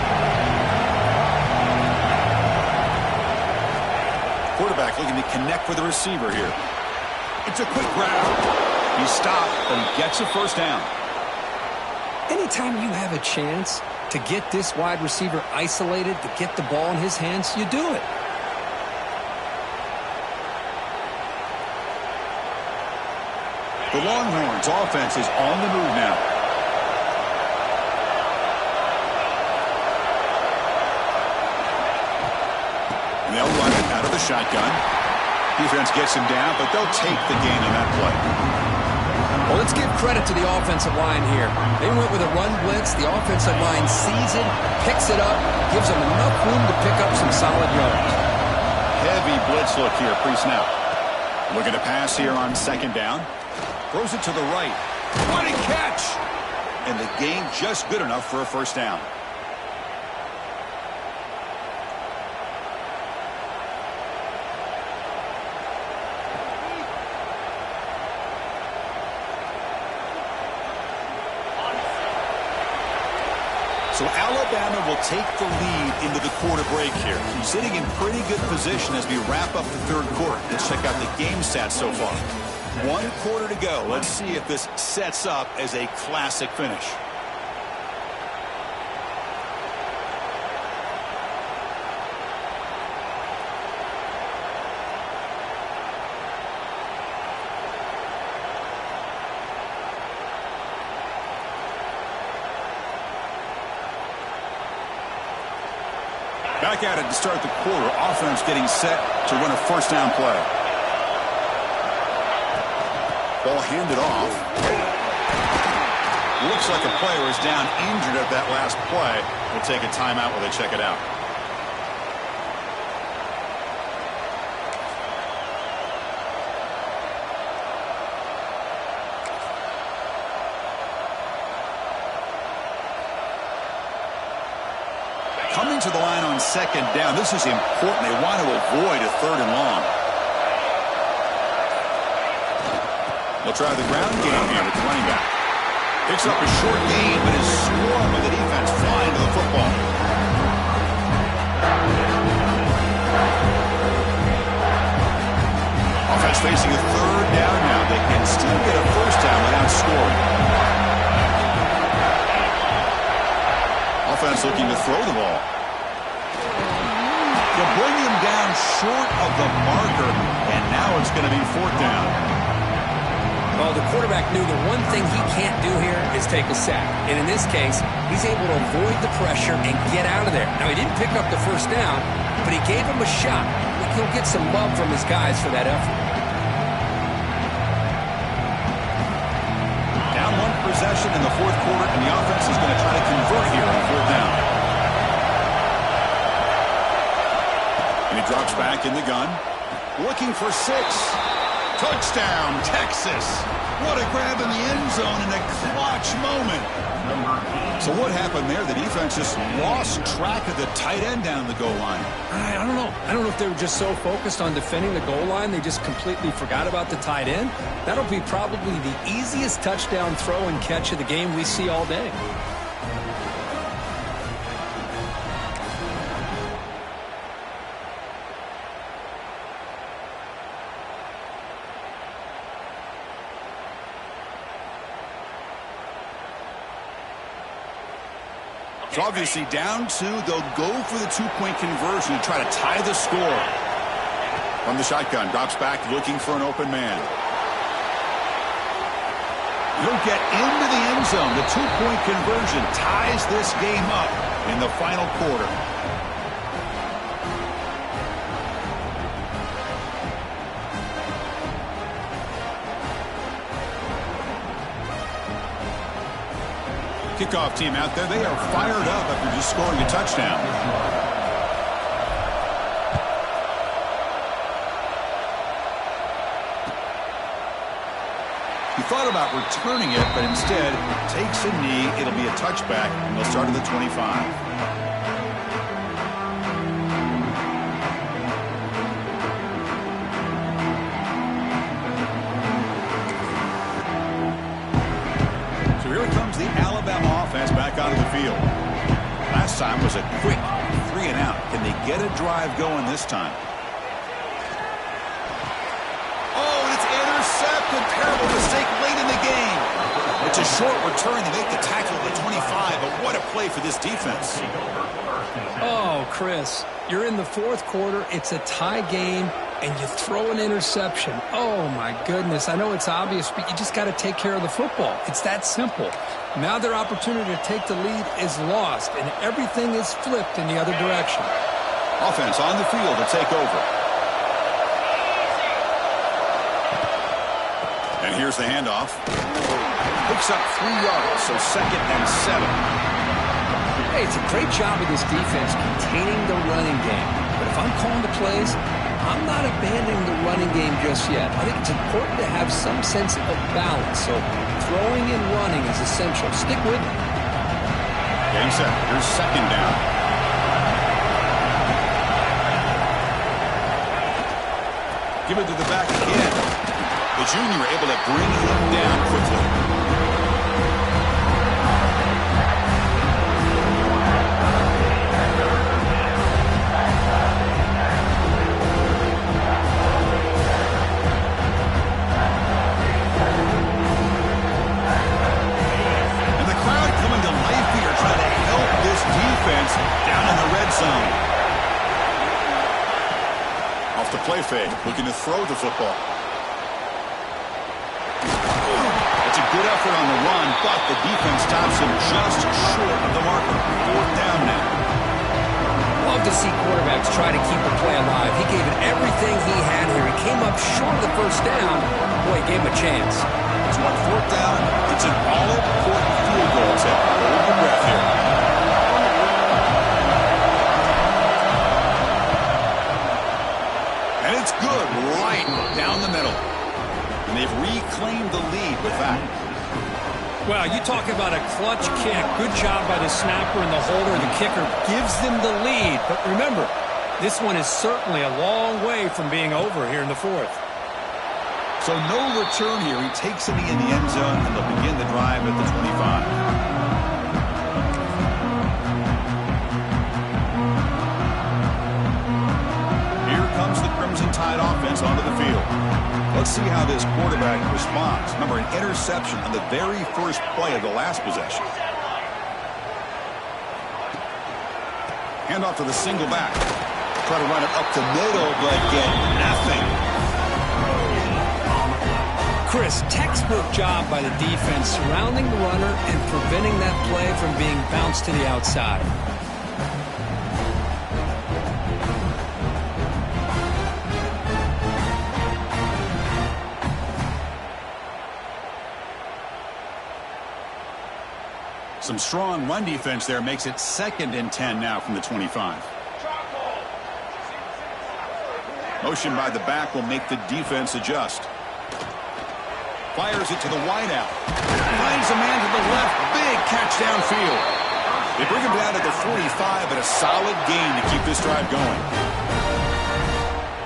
Quarterback looking to connect with the receiver here. It's a quick grab. He stopped, but he gets a 1st down. Anytime you have a chance to get this wide receiver isolated, to get the ball in his hands, you do it. The Longhorns offense is on the move now. And they'll run it out of the shotgun. Defense gets him down, but they'll take the gain on that play. Well, let's give credit to the offensive line here. They went with a run blitz. The offensive line sees it, picks it up, gives them enough room to pick up some solid yards. Heavy blitz look here pre-snap. Looking to pass here on 2nd down. Throws it to the right. What a catch! And the gain just good enough for a 1st down. So Alabama will take the lead into the quarter break here. He's sitting in pretty good position as we wrap up the 3rd quarter. Let's check out the game stats so far. 1 quarter to go. Let's see if this sets up as a classic finish. Back at it to start the quarter. Offense getting set to run a first down play. Ball handed off. Looks like a player is down injured at that last play. We'll take a timeout while they check it out. Coming to the line on second down. This is important. They want to avoid a third and long. They'll try the ground game here with the running back. Picks up a short gain, but is swarmed with the defense flying to the football. Offense facing a third down now. They can still get a first down without scoring. Offense looking to throw the ball. They'll bring him down short of the marker, and now it's going to be fourth down. Well, the quarterback knew the one thing he can't do here is take a sack. And in this case, he's able to avoid the pressure and get out of there. Now, he didn't pick up the first down, but he gave him a shot. I think he'll get some love from his guys for that effort. Down one possession in the fourth quarter, and the offense is going to try to convert here on fourth down. And he drops back in the gun. Looking for 6. Touchdown, Texas. What a grab in the end zone in a clutch moment. So what happened there? The defense just lost track of the tight end down the goal line. I don't know. I don't know if they were just so focused on defending the goal line they just completely forgot about the tight end. That'll be probably the easiest touchdown throw and catch of the game we see all day. It's obviously down 2. They'll go for the 2-point conversion and try to tie the score. From the shotgun, drops back looking for an open man. He'll get into the end zone. The 2-point conversion ties this game up in the final quarter. Kickoff team out there. They are fired up after just scoring a touchdown. He thought about returning it, but instead takes a knee. It'll be a touchback, and they'll start at the 25. The Alabama offense back onto the field. Last time was a quick 3 and out. Can they get a drive going this time? Oh, and it's intercepted. Terrible mistake late in the game. It's a short return. They make the tackle at the 25, but what a play for this defense. Oh, Chris, you're in the fourth quarter. It's a tie game, and you throw an interception. Oh, my goodness. I know it's obvious, but you just got to take care of the football. It's that simple. Now their opportunity to take the lead is lost, and everything is flipped in the other direction. Offense on the field to take over. And here's the handoff. Picks up 3 yards, so 2nd and 7. Hey, it's a great job of this defense containing the running game. But if I'm calling the plays, I'm not abandoning the running game just yet. I think it's important to have some sense of balance. So throwing and running is essential. Stick with it. Getting set. Here's 2nd down. Give it to the back again. The junior able to bring him down quickly. Down in the red zone. Off the play fake, looking to throw the football. That's a good effort on the run, but the defense stops him just short of the marker. 4th down now. Love to see quarterbacks try to keep the play alive. He gave it everything he had here. He came up short of the first down. Boy, he gave him a chance. It's one fourth down. It's an all-important field goal attempt. Hold your breath here. And it's good right down the middle. And they've reclaimed the lead with that. Well, you talk about a clutch kick. Good job by the snapper and the holder. The kicker gives them the lead. But remember, this one is certainly a long way from being over here in the fourth. So no return here. He takes it in the end zone, and they'll begin the drive at the 25. Here comes the Crimson Tide offense onto the field. Let's see how this quarterback responds. Remember, an interception on the very first play of the last possession. Hand off to the single back. Try to run it up the middle, but get nothing. Chris, textbook job by the defense surrounding the runner and preventing that play from being bounced to the outside. Some strong run defense there makes it 2nd and 10 now from the 25. Motion by the back will make the defense adjust. Fires it to the wideout. Finds a man to the left. Big catch downfield. They bring him down to the 45, but a solid gain to keep this drive going.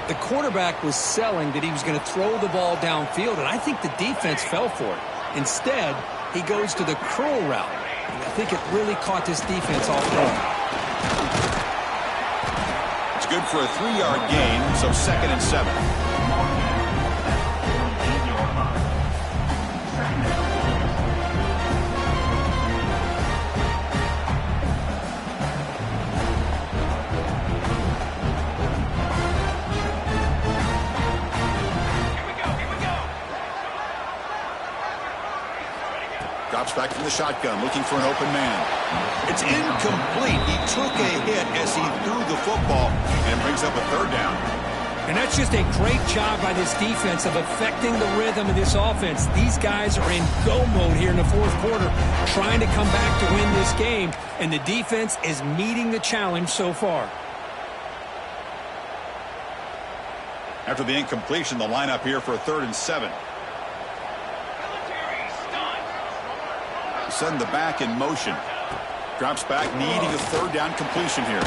The quarterback was selling that he was going to throw the ball downfield, and I think the defense fell for it. Instead, he goes to the curl route. And I think it really caught this defense off guard. It's good for a 3-yard gain, so 2nd and 7. Drops back from the shotgun, looking for an open man. It's incomplete. He took a hit as he threw the football and brings up a 3rd down. And that's just a great job by this defense of affecting the rhythm of this offense. These guys are in go mode here in the fourth quarter, trying to come back to win this game, and the defense is meeting the challenge so far. After the incompletion, the lineup here for a 3rd and 7. Send the back in motion. Drops back, needing a 3rd down completion here.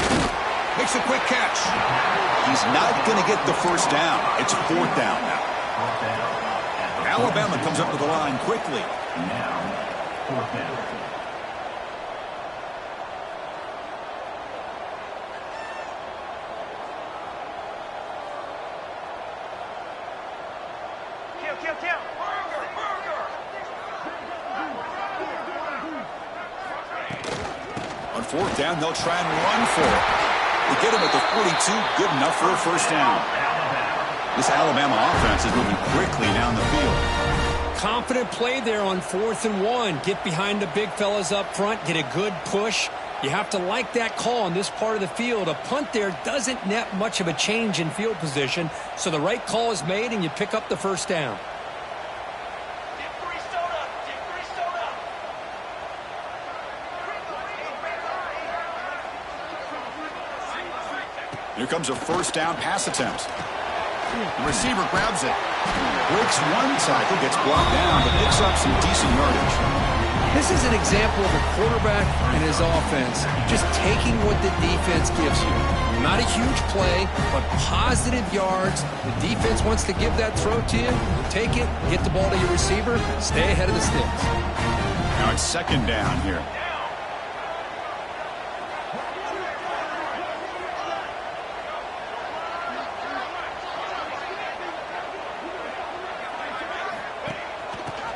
Makes a quick catch. He's not going to get the first down. It's 4th down now. Alabama comes up to the line quickly. Now, 4th down. Kill. On 4th down, they'll try and run for it. They get him at the 42, good enough for a first down. This Alabama offense is moving quickly down the field. Confident play there on 4th and 1. Get behind the big fellas up front, get a good push. You have to like that call on this part of the field. A punt there doesn't net much of a change in field position, so the right call is made and you pick up the first down. Here comes a first down pass attempt. The receiver grabs it. Breaks one tackle, gets blocked down, but picks up some decent yardage. This is an example of a quarterback and his offense just taking what the defense gives you. Not a huge play, but positive yards. The defense wants to give that throw to you. You take it, get the ball to your receiver, stay ahead of the sticks. Now it's 2nd down here.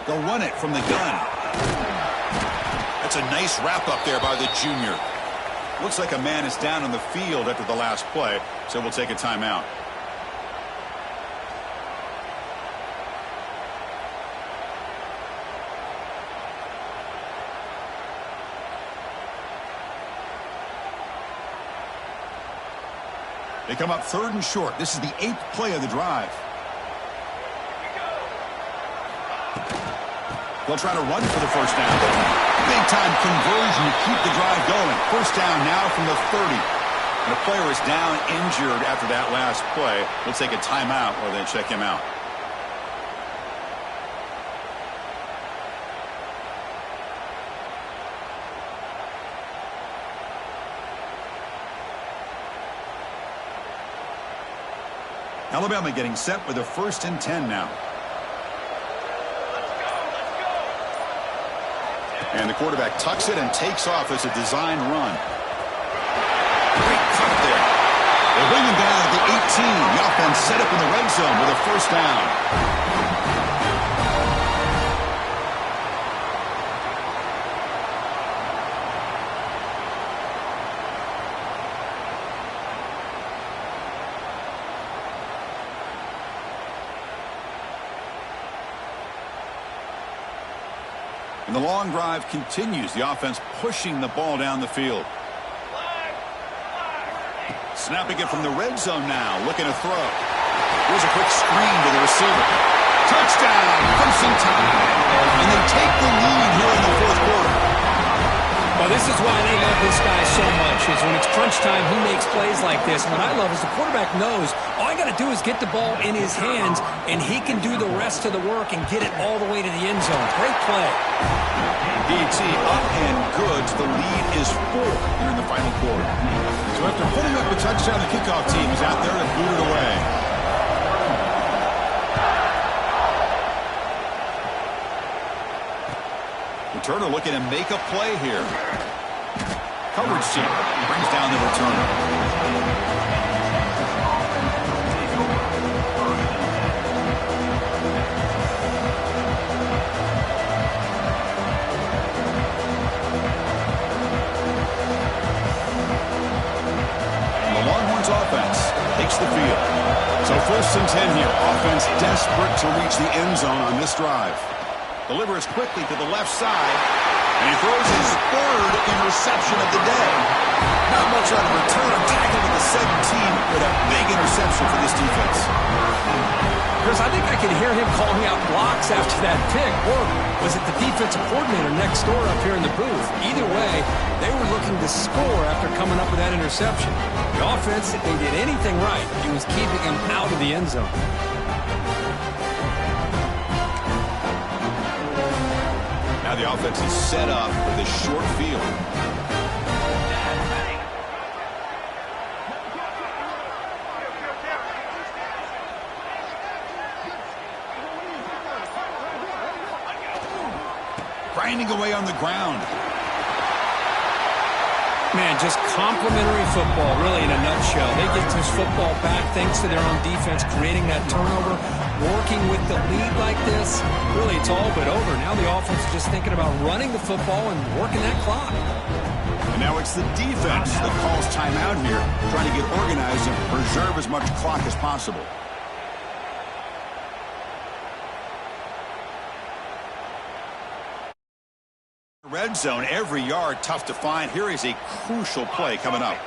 They'll run it from the gun. That's a nice wrap up there by the junior. Looks like a man is down on the field after the last play, so we'll take a timeout. They come up 3rd and short. This is the 8th play of the drive. They'll try to run for the first down. Big-time conversion to keep the drive going. First down now from the 30. And the player is down injured after that last play. They'll take a timeout or they check him out. Alabama getting set with a 1st and 10 now. And the quarterback tucks it and takes off as a design run. Great cut there. They bring him down at the 18. The offense set up in the red zone with a first down. And the long drive continues. The offense pushing the ball down the field. Snapping it from the red zone now. Looking to throw. Here's a quick screen to the receiver. Touchdown. Crimson Tide. And they take the lead here in the 4th quarter. Well, this is why they love this guy so much, is when it's crunch time, he makes plays like this. And what I love is the quarterback knows all I got to do is get the ball in his hands, and he can do the rest of the work and get it all the way to the end zone. Great play. DT up and good. The lead is 4 here in the final quarter. So after putting up a touchdown, the kickoff team is out there to boot it away. Returner looking to make a play here. Coverage team brings down the returner. Offense takes the field. So 1st and 10 here. Offense desperate to reach the end zone on this drive. Delivers quickly to the left side. And he throws his 3rd interception of the day. Not much on the return. Tackled at the 17 with a big interception for this defense. Chris, I think I could hear him calling out blocks after that pick. Or was it the defensive coordinator next door up here in the booth? Either way, they were looking to score after coming up with that interception. The offense, if they did anything right, it was keeping him out of the end zone. Now the offense is set up with a short field. Grinding away on the ground. Man, just complimentary football, really, in a nutshell. They get this football back thanks to their own defense, creating that turnover, working with the lead like this. Really, it's all but over. Now the offense is just thinking about running the football and working that clock. And now it's the defense that calls timeout here, trying to get organized and preserve as much clock as possible. Red zone, every yard tough to find. Here is a crucial play coming up.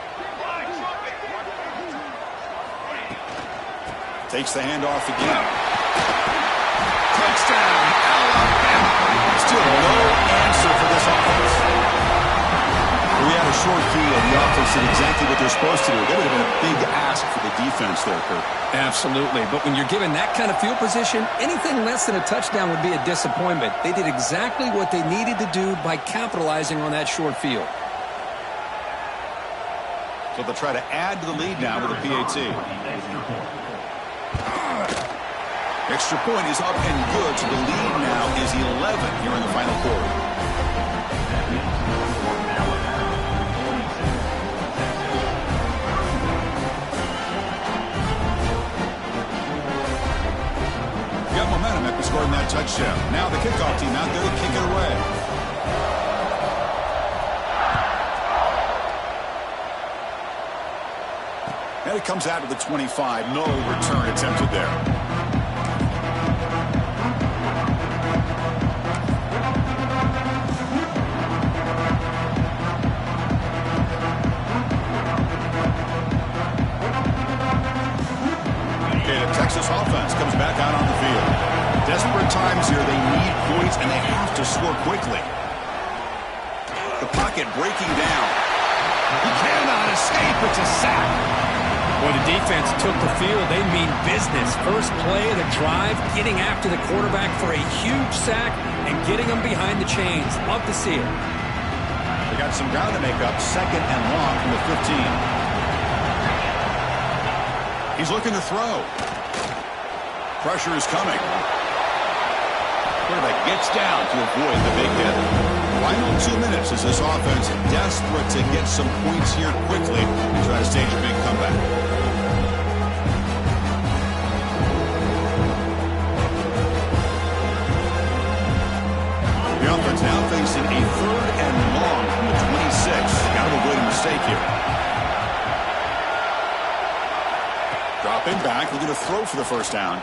Takes the handoff again. Touchdown, Alabama. Still no answer for this offense. We had a short field. The offense did exactly what they're supposed to do. That would have been a big ask for the defense there, Kurt. Absolutely. But when you're given that kind of field position, anything less than a touchdown would be a disappointment. They did exactly what they needed to do by capitalizing on that short field. So they'll try to add to the lead now with a PAT. Extra point is up and good. So the lead now is 11 here in the final quarter. Momentum after scoring that touchdown. Now the kickoff team out there to kick it away. And it comes out to the 25. No return attempted there. offense comes back out on the field. Desperate times here. They need points, and they have to score quickly. The pocket breaking down. He cannot escape. It's a sack. Well, the defense took the field. They mean business. First play of the drive, getting after the quarterback for a huge sack and getting him behind the chains. Love to see it. They got some ground to make up. 2nd and long from the 15. He's looking to throw. Pressure is coming. Quarterback gets down to avoid the big hit. Final 2 minutes as this offense desperate to get some points here quickly and try to stage a big comeback. The offense now facing a 3rd and long from the 26. Got to avoid a mistake here. Dropping back, looking to throw for the first down.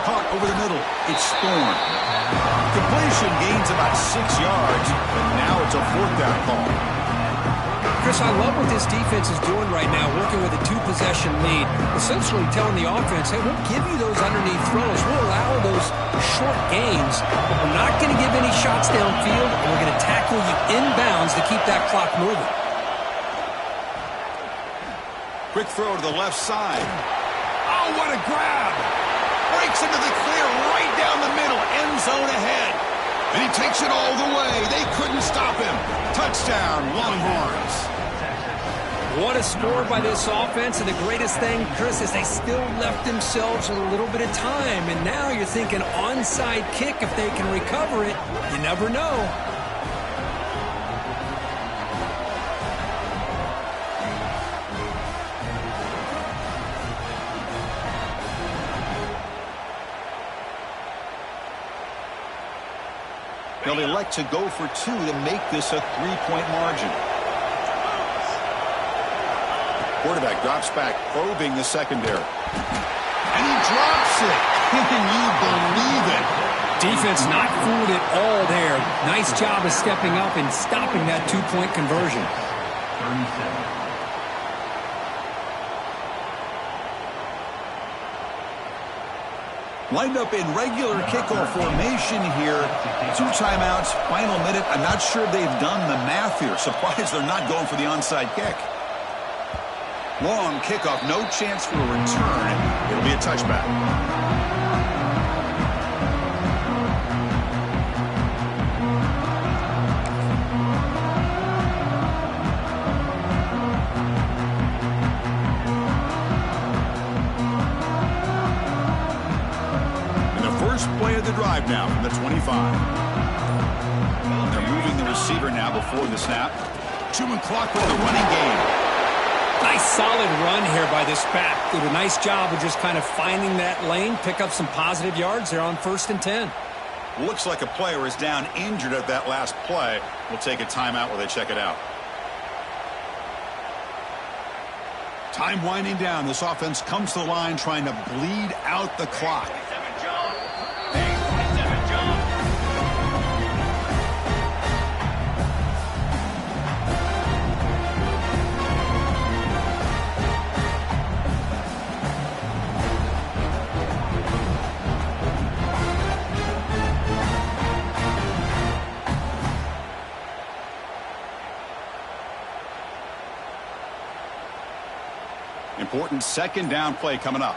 Caught over the middle. It's Storm. Completion gains about 6 yards, but now it's a 4th down call. Chris, I love what this defense is doing right now, working with a 2-possession lead, essentially telling the offense, hey, we'll give you those underneath throws. We'll allow those short gains, but we're not going to give any shots downfield, and we're going to tackle you inbounds to keep that clock moving. Quick throw to the left side. Oh, what a grab! Breaks into the clear right down the middle. End zone ahead. And he takes it all the way. They couldn't stop him. Touchdown, Longhorns. What a score by this offense. And the greatest thing, Chris, is they still left themselves a little bit of time. And now you're thinking onside kick. If they can recover it, you never know. They'll elect to go for 2 to make this a 3-point margin. Quarterback drops back, probing the secondary. And he drops it. Can you believe it? Defense not fooled at all there. Nice job of stepping up and stopping that 2-point conversion. 37. Lined up in regular kickoff formation here. 2 timeouts, final minute. I'm not sure they've done the math here. Surprised they're not going for the onside kick. Long kickoff, no chance for a return. It'll be a touchback. Play of the drive now from the 25. They're moving the receiver now before the snap. Chewing clock with the running game. Nice solid run here by this back. Did a nice job of just kind of finding that lane, pick up some positive yards there on 1st and 10. Looks like a player is down injured at that last play. We'll take a timeout while they check it out. Time winding down. This offense comes to the line trying to bleed out the clock. Important 2nd down play coming up.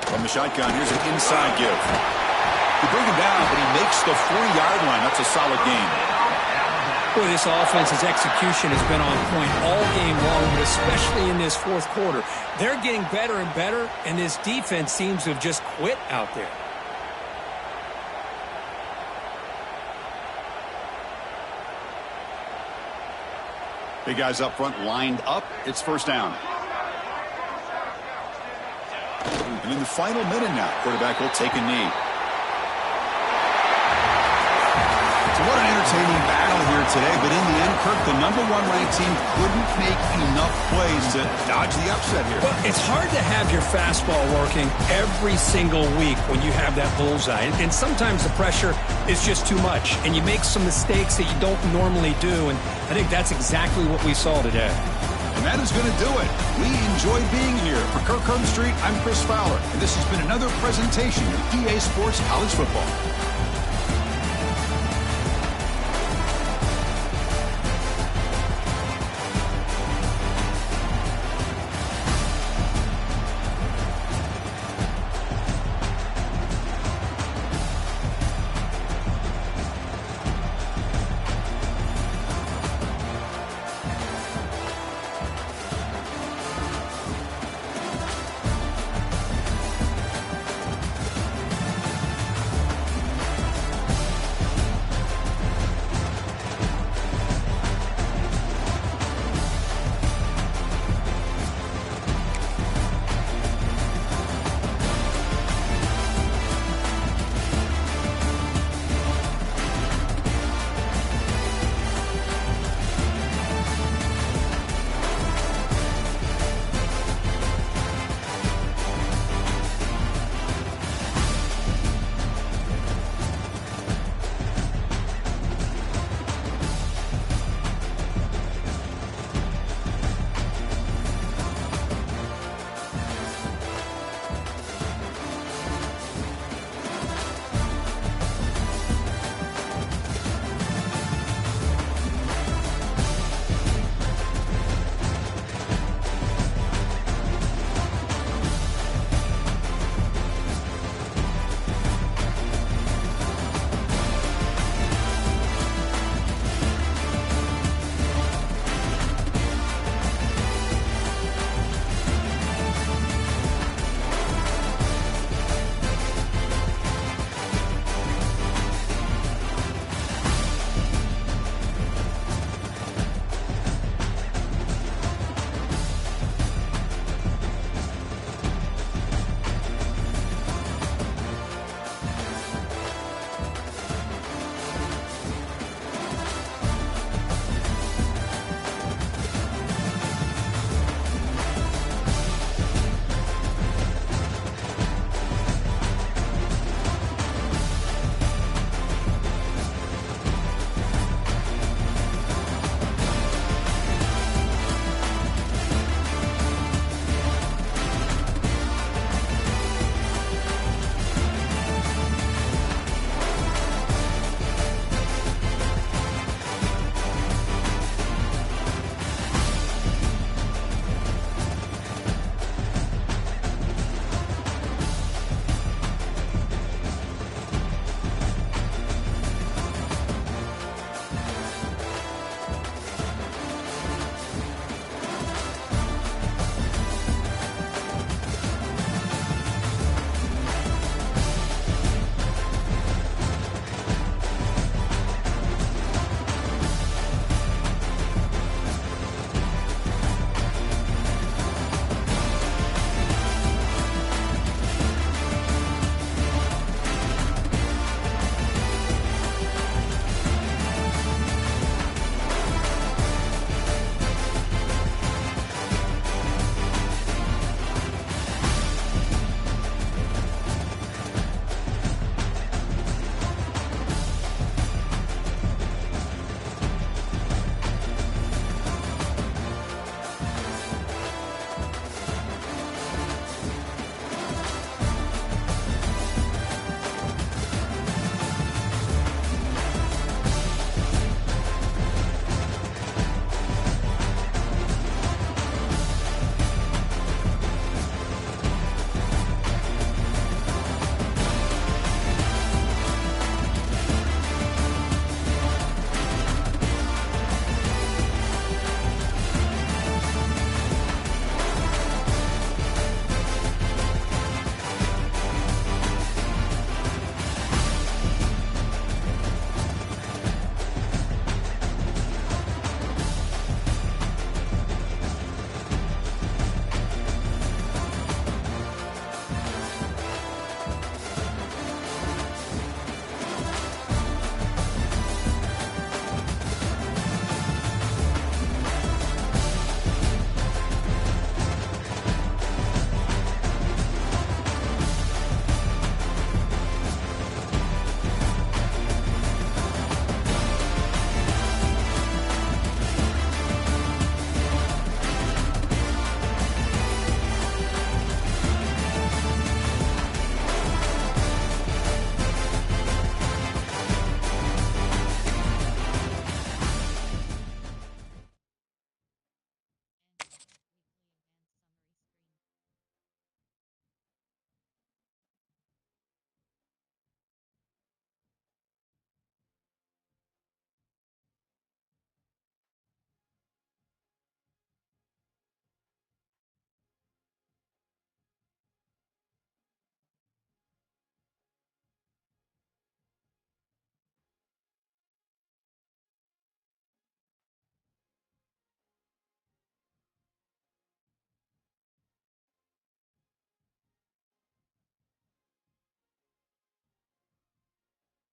From the shotgun, here's an inside give. They bring him down, but he makes the 40-yard line. That's a solid gain. Boy, this offense's execution has been on point all game long, but especially in this 4th quarter. They're getting better and better, and this defense seems to have just quit out there. Big guys up front lined up. It's 1st down. And in the final minute now, quarterback will take a knee. So what an entertaining battle here today. But in the end, Kirk, the #1 ranked team couldn't make enough plays to dodge the upset here. Well, it's hard to have your fastball working every single week when you have that bullseye. And sometimes the pressure is just too much. And you make some mistakes that you don't normally do. And I think that's exactly what we saw today. And that is going to do it. We enjoyed being here. For Kirk Street, I'm Chris Fowler, and this has been another presentation of EA Sports College Football.